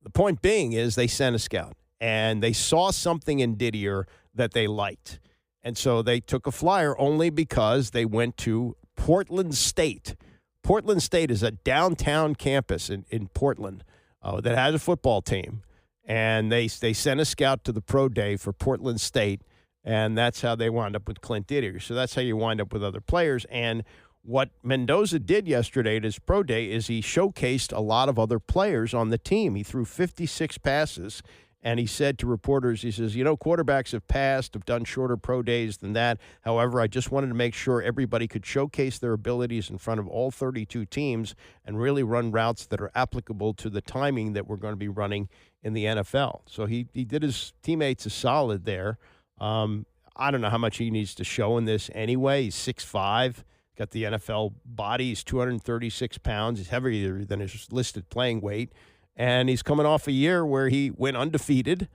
the point being is they sent a scout, and they saw something in Didier that they liked. And so they took a flyer only because they went to Portland State. Portland State is a downtown campus in Portland that has a football team. And they sent a scout to the pro day for Portland State, and that's how they wound up with Clint Didier. So that's how you wind up with other players. And what Mendoza did yesterday at his pro day is he showcased a lot of other players on the team. He threw 56 passes, and he said to reporters, he says, quarterbacks have done shorter pro days than that. However, I just wanted to make sure everybody could showcase their abilities in front of all 32 teams and really run routes that are applicable to the timing that we're going to be running in the NFL. So he did his teammates a solid there. I don't know how much he needs to show in this anyway. He's 6'5", got the NFL body. He's 236 pounds. He's heavier than his listed playing weight. And he's coming off a year where he went undefeated,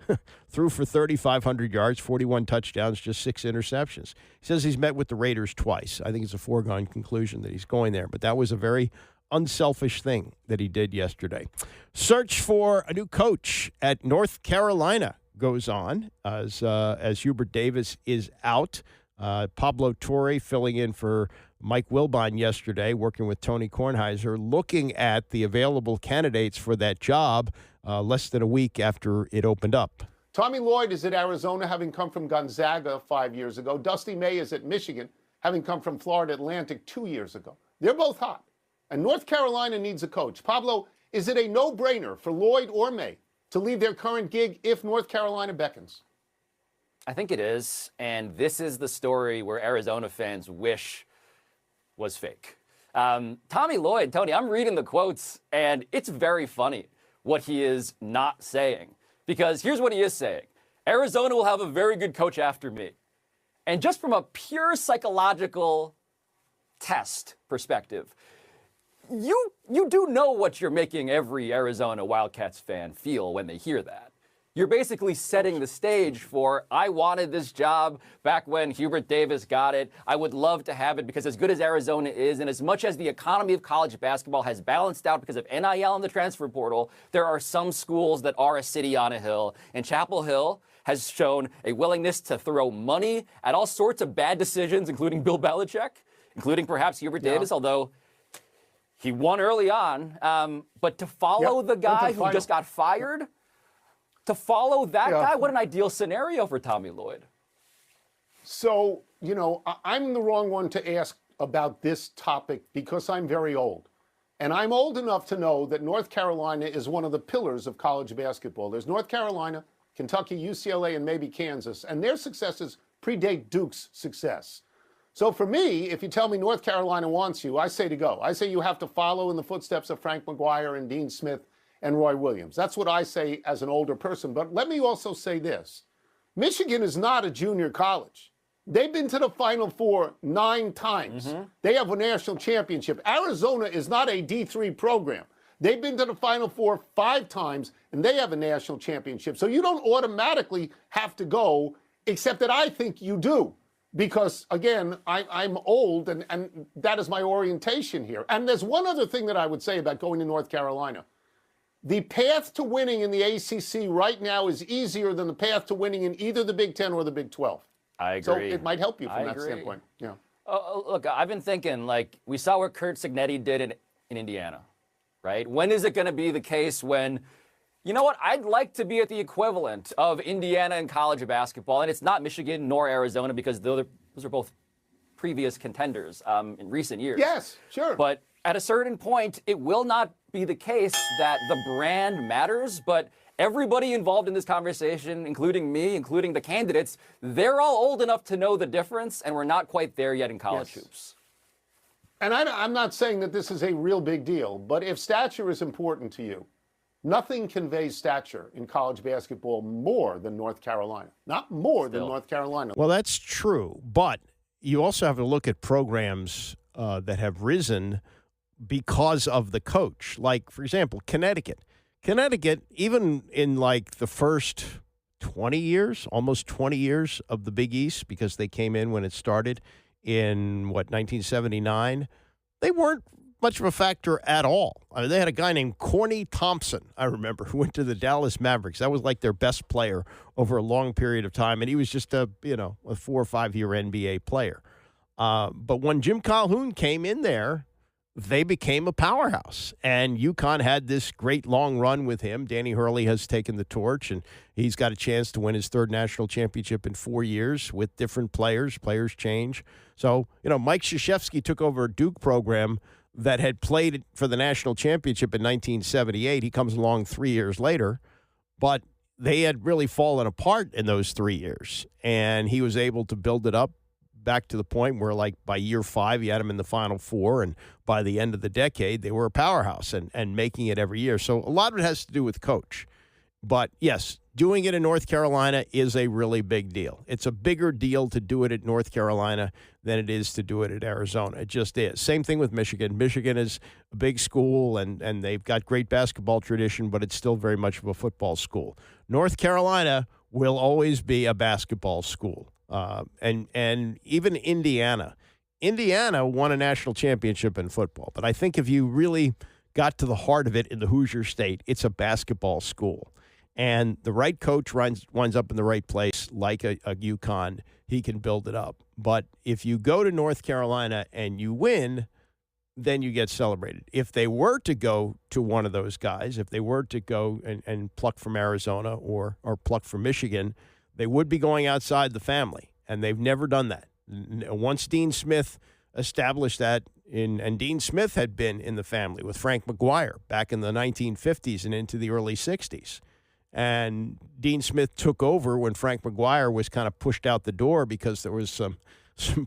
threw for 3,500 yards, 41 touchdowns, just 6 interceptions. He says he's met with the Raiders twice. I think it's a foregone conclusion that he's going there. But that was a very unselfish thing that he did yesterday. Search for a new coach at North Carolina goes on as Hubert Davis is out. Pablo Torre filling in for Mike Wilbon yesterday, working with Tony Kornheiser, looking at the available candidates for that job less than a week after it opened up. Tommy Lloyd is at Arizona, having come from Gonzaga 5 years ago. Dusty May is at Michigan, having come from Florida Atlantic 2 years ago. They're both hot. And North Carolina needs a coach. Pablo, is it a no-brainer for Lloyd or May to leave their current gig if North Carolina beckons? I think it is, and this is the story where Arizona fans wish was fake. Tommy Lloyd, Tony, I'm reading the quotes, and it's very funny what he is not saying. Because here's what he is saying. Arizona will have a very good coach after me. And just from a pure psychological test perspective, you do know what you're making every Arizona Wildcats fan feel when they hear that. you're basically setting the stage for, I wanted this job back when Hubert Davis got it. I would love to have it because as good as Arizona is, and as much as the economy of college basketball has balanced out because of NIL and the transfer portal, there are some schools that are a city on a hill. And Chapel Hill has shown a willingness to throw money at all sorts of bad decisions, including Bill Belichick, including perhaps Hubert Davis, although he won early on. But to follow the guy who just got fired, to follow that guy, what an ideal scenario for Tommy Lloyd. So, you know, I'm the wrong one to ask about this topic because I'm very old. And I'm old enough to know that North Carolina is one of the pillars of college basketball. There's North Carolina, Kentucky, UCLA, and maybe Kansas. And their successes predate Duke's success. So for me, if you tell me North Carolina wants you, I say to go. I say you have to follow in the footsteps of Frank McGuire and Dean Smith and Roy Williams. That's what I say as an older person. But let me also say this. Michigan is not a junior college. They've been to the Final Four 9 times. They have a national championship. Arizona is not a D3 program. They've been to the Final Four 5 times, and they have a national championship. So you don't automatically have to go, except that I think you do. Because, again, I'm old, and that is my orientation here. And there's one other thing that I would say about going to North Carolina. The path to winning in the ACC right now is easier than the path to winning in either the Big Ten or the Big 12. I agree. So it might help you from that standpoint. Yeah. Look, I've been thinking, like, we saw what Curt Cignetti did in Indiana, right? When is it going to be the case when, you know what, I'd like to be at the equivalent of Indiana in college basketball, and it's not Michigan nor Arizona because those are both previous contenders in recent years. Yes, sure. But at a certain point, it will not be the case that the brand matters, but everybody involved in this conversation, including me, including the candidates, they're all old enough to know the difference, and we're not quite there yet in college hoops. And I'm not saying that this is a real big deal, but if stature is important to you, nothing conveys stature in college basketball more than North Carolina. Not more than North Carolina. Well, that's true, but you also have to look at programs that have risen because of the coach. Like, for example, Connecticut. Connecticut, even in like the first 20 years, almost 20 years of the Big East, because they came in when it started in, 1979, they weren't much of a factor at all. I mean, they had a guy named Corny Thompson, I remember, who went to the Dallas Mavericks. That was like their best player over a long period of time, and he was just a 4 or 5 year NBA player. But when Jim Calhoun came in there, they became a powerhouse, and UConn had this great long run with him. Danny Hurley has taken the torch, and he's got a chance to win his 3rd national championship in 4 years with different players. Players change. So, Mike Krzyzewski took over a Duke program that had played for the national championship in 1978. He comes along 3 years later, but they had really fallen apart in those 3 years, and he was able to build it up back to the point where, like, by year 5, he had them in the Final Four, and by the end of the decade, they were a powerhouse and making it every year. So a lot of it has to do with coach. But, yes, doing it in North Carolina is a really big deal. It's a bigger deal to do it at North Carolina than it is to do it at Arizona. It just is. Same thing with Michigan. Michigan is a big school, and they've got great basketball tradition, but it's still very much of a football school. North Carolina will always be a basketball school. And even Indiana won a national championship in football. But I think if you really got to the heart of it in the Hoosier State, it's a basketball school. And the right coach winds up in the right place, like a UConn, he can build it up. But if you go to North Carolina and you win, then you get celebrated. If they were to go to one of those guys, if they were to go and pluck from Arizona or pluck from Michigan, they would be going outside the family, and they've never done that. Once Dean Smith established that, and Dean Smith had been in the family with Frank McGuire back in the 1950s and into the early 60s. And Dean Smith took over when Frank McGuire was kind of pushed out the door because there was some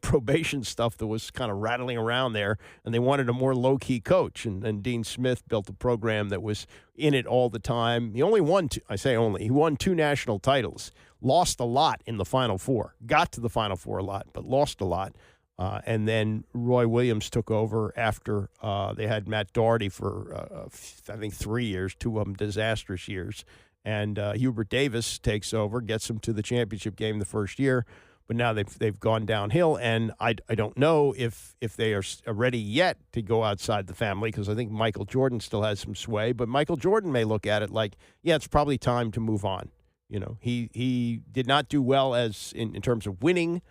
probation stuff that was kind of rattling around there, and they wanted a more low-key coach. And Dean Smith built a program that was in it all the time. He only won he won 2 national titles. Lost a lot in the Final Four. Got to the Final Four a lot, but lost a lot. And then Roy Williams took over after they had Matt Doherty for, I think, 3 years, 2 of them disastrous years. And Hubert Davis takes over, gets them to the championship game the first year. But now they've gone downhill, and I don't know if they are ready yet to go outside the family, because I think Michael Jordan still has some sway. But Michael Jordan may look at it like, yeah, it's probably time to move on. You know, he did not do well as in terms of winning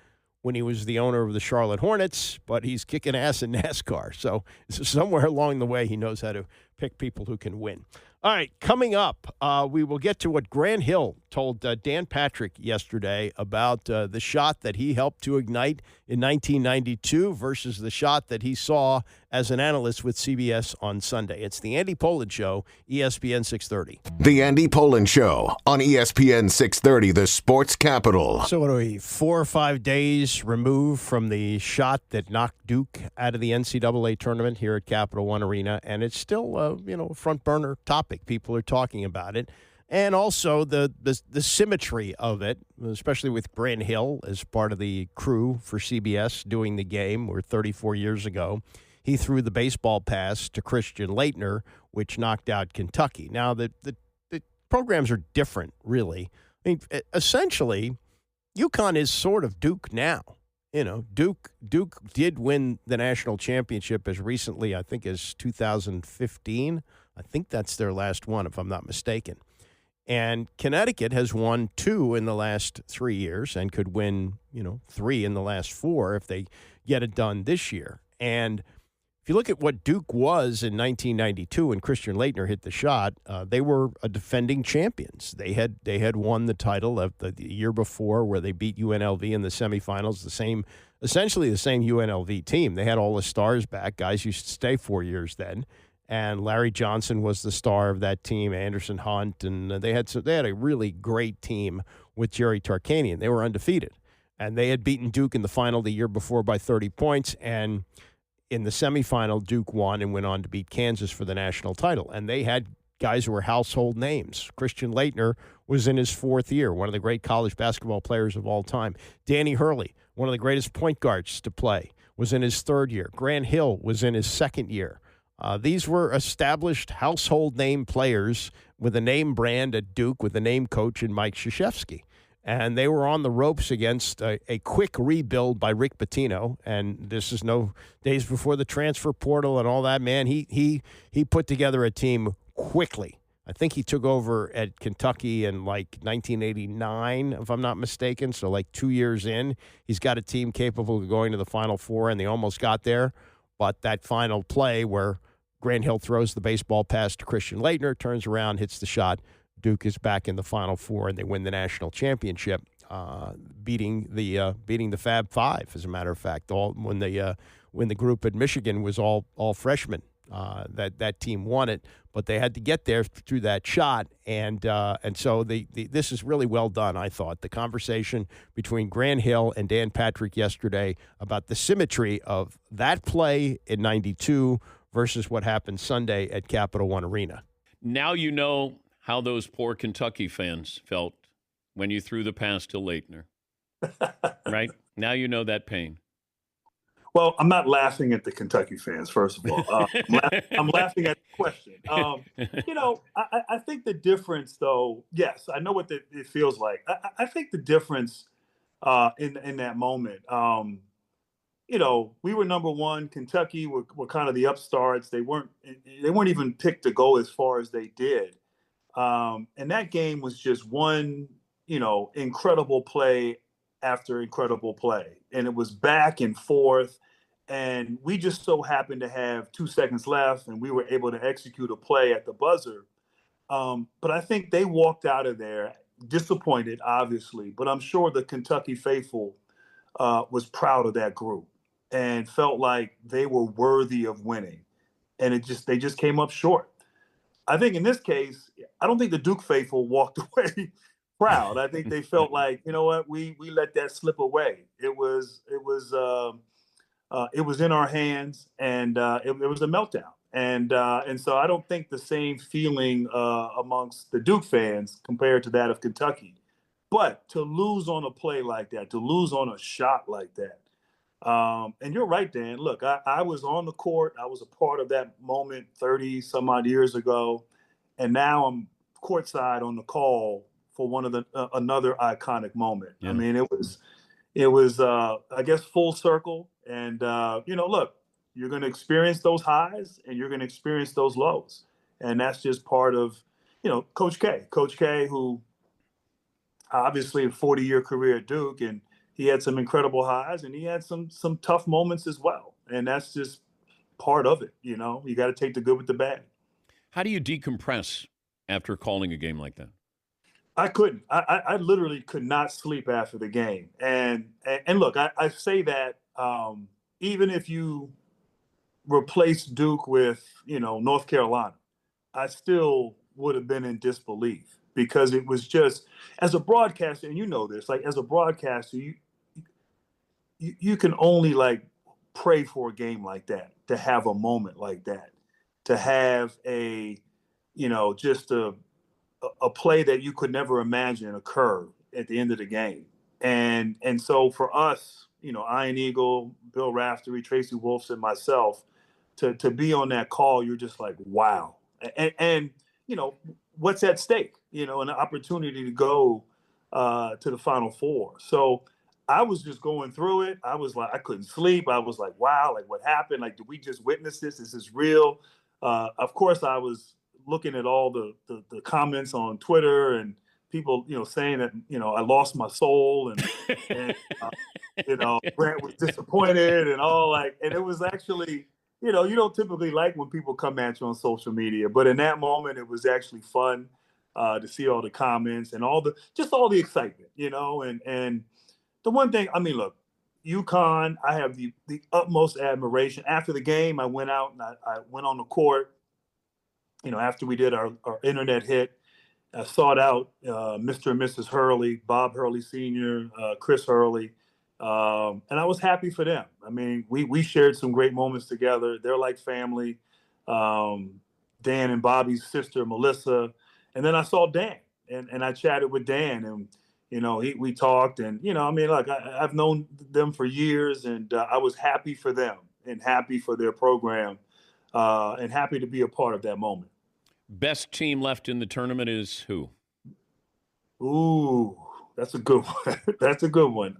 when he was the owner of the Charlotte Hornets, but he's kicking ass in NASCAR. So somewhere along the way, he knows how to pick people who can win. All right, coming up, we will get to what Grant Hill told Dan Patrick yesterday about the shot that he helped to ignite in 1992 versus the shot that he saw as an analyst with CBS on Sunday. It's the Andy Pollin Show, ESPN 630. The Andy Pollin Show on ESPN 630, the sports capital. So what are we, 4 or 5 days removed from the shot that knocked Duke out of the NCAA tournament here at Capital One Arena, and it's still a front burner topic. People are talking about it. And also the symmetry of it, especially with Grant Hill as part of the crew for CBS doing the game, where 34 years ago he threw the baseball pass to Christian Laettner, which knocked out Kentucky. Now, the programs are different, really. I mean, essentially, UConn is sort of Duke now. You know, Duke did win the national championship as recently, I think, as 2015. I think that's their last one, if I'm not mistaken. And Connecticut has won 2 in the last 3 years and could win, 3 in the last 4 if they get it done this year. And if you look at what Duke was in 1992 when Christian Laettner hit the shot, they were a defending champions. They had won the title of the year before, where they beat UNLV in the semifinals, essentially the same UNLV team. They had all the stars back. Guys used to stay 4 years then. And Larry Johnson was the star of that team, Anderson Hunt, and they had a really great team with Jerry Tarkanian. They were undefeated, and they had beaten Duke in the final the year before by 30 points. And in the semifinal, Duke won and went on to beat Kansas for the national title. And they had guys who were household names. Christian Laettner was in his 4th year, one of the great college basketball players of all time. Danny Hurley, one of the greatest point guards to play, was in his 3rd year. Grant Hill was in his 2nd year. These were established household name players with a name brand at Duke, with a name coach in Mike Krzyzewski. And they were on the ropes against a quick rebuild by Rick Pitino. And this is no days before the transfer portal and all that, man. He put together a team quickly. I think he took over at Kentucky in like 1989, if I'm not mistaken. So like 2 years in, he's got a team capable of going to the Final Four, and they almost got there. But that final play where Grant Hill throws the baseball pass to Christian Laettner, turns around, hits the shot. Duke is back in the Final Four, and they win the national championship, beating the Fab Five. As a matter of fact, when the group at Michigan was all freshmen, that team won it, but they had to get there through that shot, and so this is really well done. I thought the conversation between Grant Hill and Dan Patrick yesterday about the symmetry of that play in '92 versus what happened Sunday at Capital One Arena. Now you know how those poor Kentucky fans felt when you threw the pass to Laettner, right? Now you know that pain. Well, I'm not laughing at the Kentucky fans, first of all. I'm laughing at the question. I think the difference, though, yes, I know what it feels like. I think the difference in that moment, we were number one. Kentucky were kind of the upstarts. They weren't even picked to go as far as they did. And that game was just one, incredible play after incredible play. And it was back and forth. And we just so happened to have 2 seconds left, and we were able to execute a play at the buzzer. But I think they walked out of there disappointed, obviously. But I'm sure the Kentucky faithful was proud of that group and felt like they were worthy of winning. And they just came up short. I think in this case, I don't think the Duke faithful walked away proud. I think they felt like, you know what, we let that slip away. It was in our hands, and it was a meltdown. And so I don't think the same feeling amongst the Duke fans compared to that of Kentucky. But to lose on a play like that, to lose on a shot like that, and you're right, Dan. Look, I was on the court. I was a part of that moment 30 some odd years ago. And now I'm courtside on the call for one of the another iconic moment. Yeah. I mean, it was I guess full circle. And look, you're going to experience those highs and you're going to experience those lows, and that's just part of Coach K, who obviously a 40-year career at Duke, and he had some incredible highs and he had some tough moments as well, and that's just part of it. You got to take the good with the bad. How do you decompress after calling a game like that? I couldn't. I literally could not sleep after the game. And look, I say that even if you replace Duke with, North Carolina, I still would have been in disbelief, because it was just, as a broadcaster, and this, like as a broadcaster, you can only like pray for a game like that, to have a moment like that, to have a, just a play that you could never imagine occur at the end of the game. And so for us, Ian Eagle, Bill Raftery, Tracy Wolfson, myself, to be on that call, you're just like, wow. And what's at stake, an opportunity to go to the Final Four. So I was just going through it. I was like, I couldn't sleep. I was like, wow, like what happened? Like, did we just witness this? Is this real? Of course, I was looking at all the comments on Twitter and people, saying that, I lost my soul and Grant was disappointed and all, like, and it was actually, you don't typically like when people come at you on social media, but in that moment, it was actually fun to see all the comments and all the excitement, and the one thing, I mean, look, UConn, I have the utmost admiration. After the game, I went out and I went on the court. After we did our internet hit, I sought out Mr. and Mrs. Hurley, Bob Hurley Sr., Chris Hurley, and I was happy for them. I mean, we shared some great moments together. They're like family. Dan and Bobby's sister, Melissa. And then I saw Dan, and I chatted with Dan, and we talked, and I mean, like I've known them for years, and I was happy for them and happy for their program, and happy to be a part of that moment. Best team left in the tournament is who? Ooh, that's a good one. That's a good one.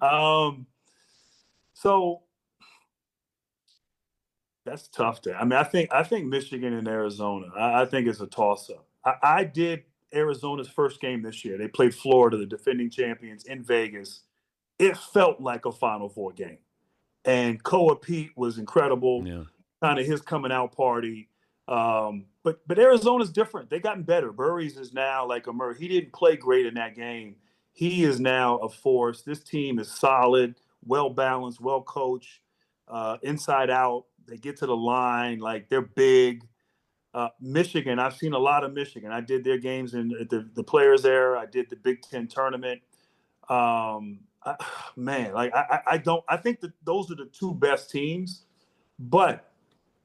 So that's tough. I mean, I think Michigan and Arizona. I think it's a toss-up. I did Arizona's first game this year. They played Florida, the defending champions, in Vegas. It felt like a Final Four game. And Koa Pete was incredible. Yeah. Kind of his coming out party. But Arizona's different. They've gotten better. Burries is now like he didn't play great in that game. He is now a force. This team is solid, well-balanced, well-coached, inside out. They get to the line. Like, they're big. Michigan, I've seen a lot of Michigan. I did their games in the Players Era. I did the Big Ten tournament. I think that those are the two best teams, but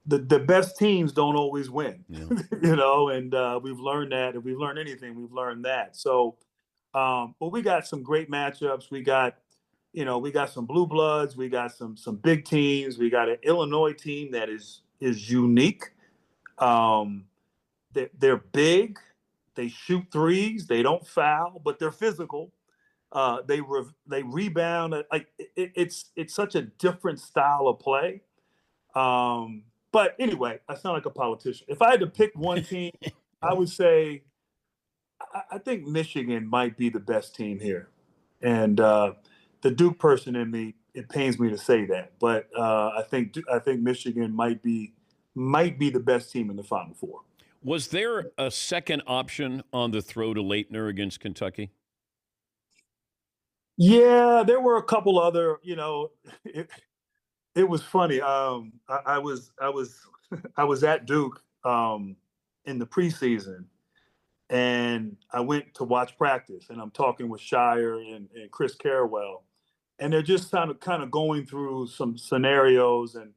the best teams don't always win, yeah. And we've learned that. If we've learned anything, we've learned that. So, but we got some great matchups. We got some blue bloods. We got some big teams. We got an Illinois team that is unique. They're big. They shoot threes. They don't foul, but they're physical. They rebound. Like it's such a different style of play. But anyway, I sound like a politician. If I had to pick one team, I would say I think Michigan might be the best team here. And the Duke person in me, it pains me to say that, but I think Michigan might be the best team in the Final Four. Was there a second option on the throw to Leitner against Kentucky? Yeah, there were a couple other. It was funny. I was at Duke in the preseason, and I went to watch practice, and I'm talking with Shire and Chris Carrawell, and they're just kind of going through some scenarios, and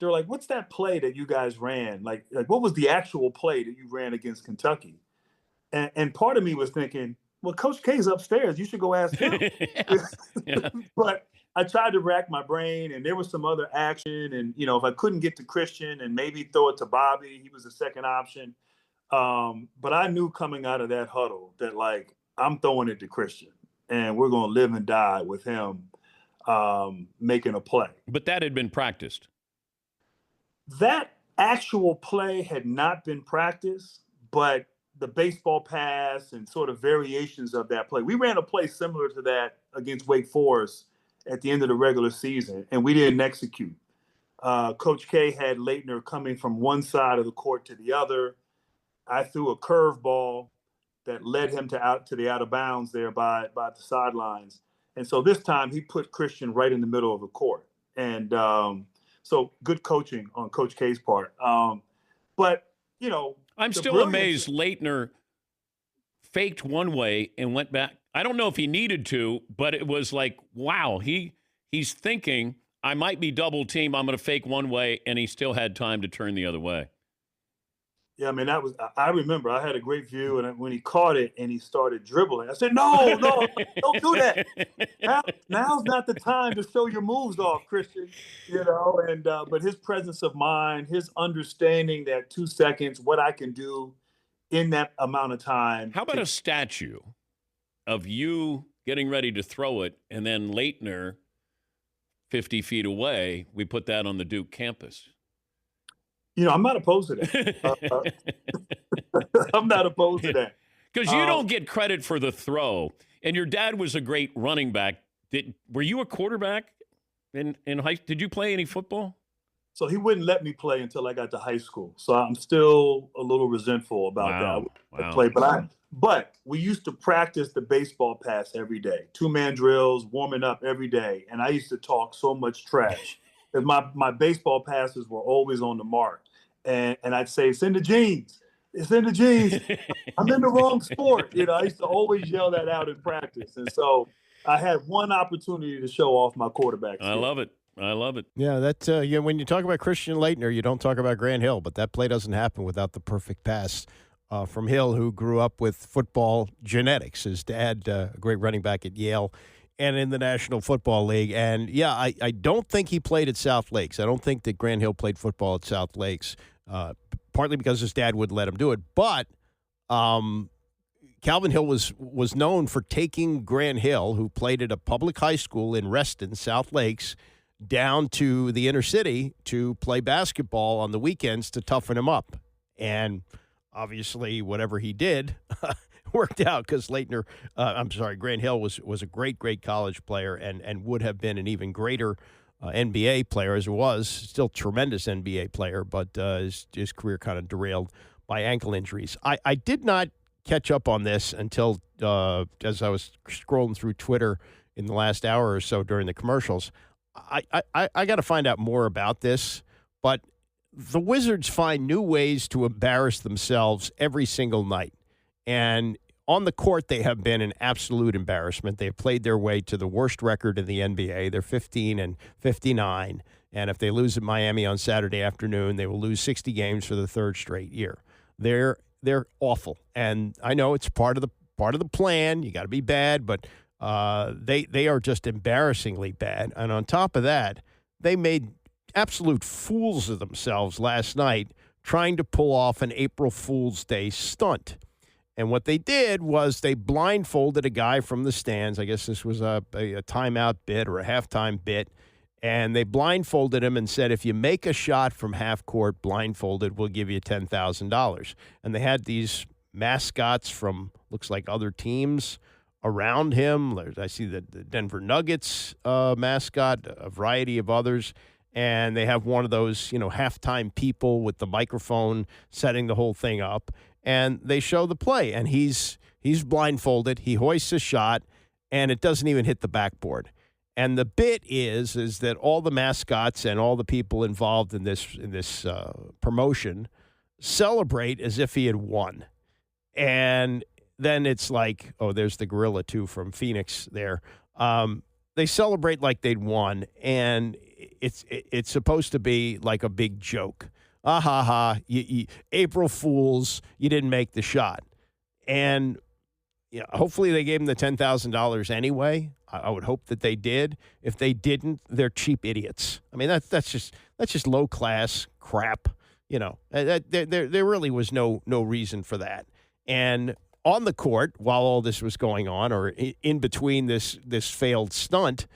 they're like, "What's that play that you guys ran? Like what was the actual play that you ran against Kentucky?" And part of me was thinking, well, Coach K's upstairs. You should go ask him. Yeah. But I tried to rack my brain, and there was some other action. And, if I couldn't get to Christian and maybe throw it to Bobby, he was the second option. But I knew coming out of that huddle that, like, I'm throwing it to Christian, and we're going to live and die with him making a play. But that had been practiced. That actual play had not been practiced, but the baseball pass and sort of variations of that play. We ran a play similar to that against Wake Forest at the end of the regular season, and we didn't execute. Coach K had Leitner coming from one side of the court to the other. I threw a curveball that led him to the out of bounds there by the sidelines. And so this time he put Christian right in the middle of the court. And so good coaching on Coach K's part. But, you know, I'm still amazed Leitner faked one way and went back. I don't know if he needed to, but it was like, wow, he's thinking I might be double teamed. I'm going to fake one way, and he still had time to turn the other way. Yeah, I mean, I remember I had a great view, and when he caught it and he started dribbling, I said, no, don't do that. Now's not the time to show your moves off, Christian, you know, and but his presence of mind, his understanding that 2 seconds, what I can do in that amount of time. How about a statue of you getting ready to throw it, and then Leitner 50 feet away, we put that on the Duke campus? You know, I'm not opposed to that. I'm not opposed to that. Because you don't get credit for the throw. And your dad was a great running back. Were you a quarterback in high? Did you play any football? So he wouldn't let me play until I got to high school. So I'm still a little resentful about that. Wow. But we used to practice the baseball pass every day. 2-man drills, warming up every day. And I used to talk so much trash. My baseball passes were always on the mark. And I'd say, it's in the genes. It's in the genes. I'm in the wrong sport. You know, I used to always yell that out in practice. And so I had one opportunity to show off my quarterback skill. I love it. I love it. Yeah, that when you talk about Christian Leitner, you don't talk about Grant Hill, but that play doesn't happen without the perfect pass from Hill, who grew up with football genetics. His dad, a great running back at Yale and in the National Football League. And, yeah, I don't think he played at South Lakes. I don't think that Grant Hill played football at South Lakes, partly because his dad wouldn't let him do it. But Calvin Hill was known for taking Grant Hill, who played at a public high school in Reston, South Lakes, down to the inner city to play basketball on the weekends to toughen him up. And obviously, whatever he did worked out because Grant Hill was a great college player and would have been an even greater NBA player as it was. Still tremendous NBA player, but his career kind of derailed by ankle injuries. I did not catch up on this until as I was scrolling through Twitter in the last hour or so during the commercials. I got to find out more about this, but the Wizards find new ways to embarrass themselves every single night. And on the court, they have been an absolute embarrassment. They have played their way to the worst record in the NBA. They're 15-59. And if they lose at Miami on Saturday afternoon, they will lose 60 games for the third straight year. They're awful. And I know it's part of the plan. You got to be bad, but they are just embarrassingly bad. And on top of that, they made absolute fools of themselves last night trying to pull off an April Fool's Day stunt. And what they did was they blindfolded a guy from the stands. I guess this was a timeout bit or a halftime bit. And they blindfolded him and said, if you make a shot from half court blindfolded, we'll give you $10,000. And they had these mascots from, looks like other teams around him. I see the Denver Nuggets mascot, a variety of others. And they have one of those, halftime people with the microphone setting the whole thing up. And they show the play. And he's blindfolded. He hoists a shot, and it doesn't even hit the backboard. And the bit is that all the mascots and all the people involved in this promotion celebrate as if he had won. And then it's like, oh, there's the gorilla, too, from Phoenix there. They celebrate like they'd won, and it's supposed to be like a big joke. April Fools, you didn't make the shot. And hopefully they gave him the $10,000 anyway. I would hope that they did. If they didn't, they're cheap idiots. I mean, that's just low-class crap. You know, there really was no reason for that. And on the court, while all this was going on, or in between this failed stunt,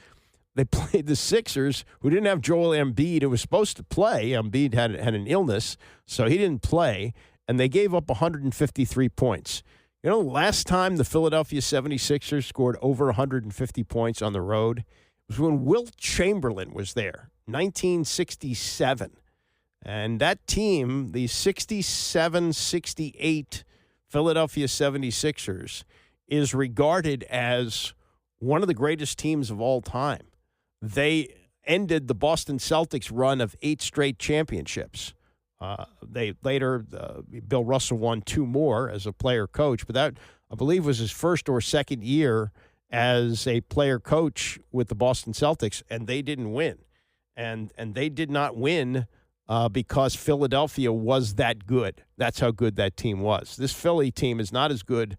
they played the Sixers, who didn't have Joel Embiid, who was supposed to play. Embiid had an illness, so he didn't play, and they gave up 153 points. You know, last time the Philadelphia 76ers scored over 150 points on the road was when Wilt Chamberlain was there, 1967. And that team, the 67-68 Philadelphia 76ers, is regarded as one of the greatest teams of all time. They ended the Boston Celtics run of 8 straight championships. They later, Bill Russell won 2 more as a player coach, but that, I believe, was his first or second year as a player coach with the Boston Celtics, and they didn't win. And they did not win because Philadelphia was that good. That's how good that team was. This Philly team is not as good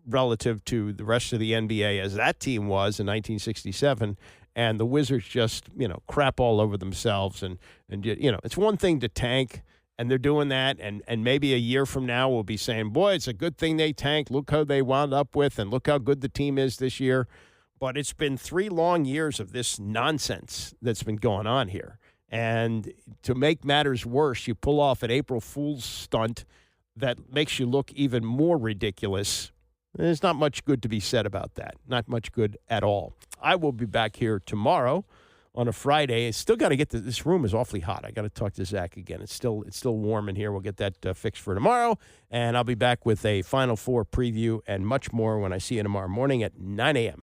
relative to the rest of the NBA as that team was in 1967. And the Wizards just, crap all over themselves. And it's one thing to tank, and they're doing that. And maybe a year from now we'll be saying, boy, it's a good thing they tanked. Look how they wound up with, and look how good the team is this year. But it's been 3 long years of this nonsense that's been going on here. And to make matters worse, you pull off an April Fool's stunt that makes you look even more ridiculous. There's not much good to be said about that. Not much good at all. I will be back here tomorrow on a Friday. I still got to get this room is awfully hot. I got to talk to Zach again. It's still warm in here. We'll get that fixed for tomorrow. And I'll be back with a Final Four preview and much more when I see you tomorrow morning at 9 a.m.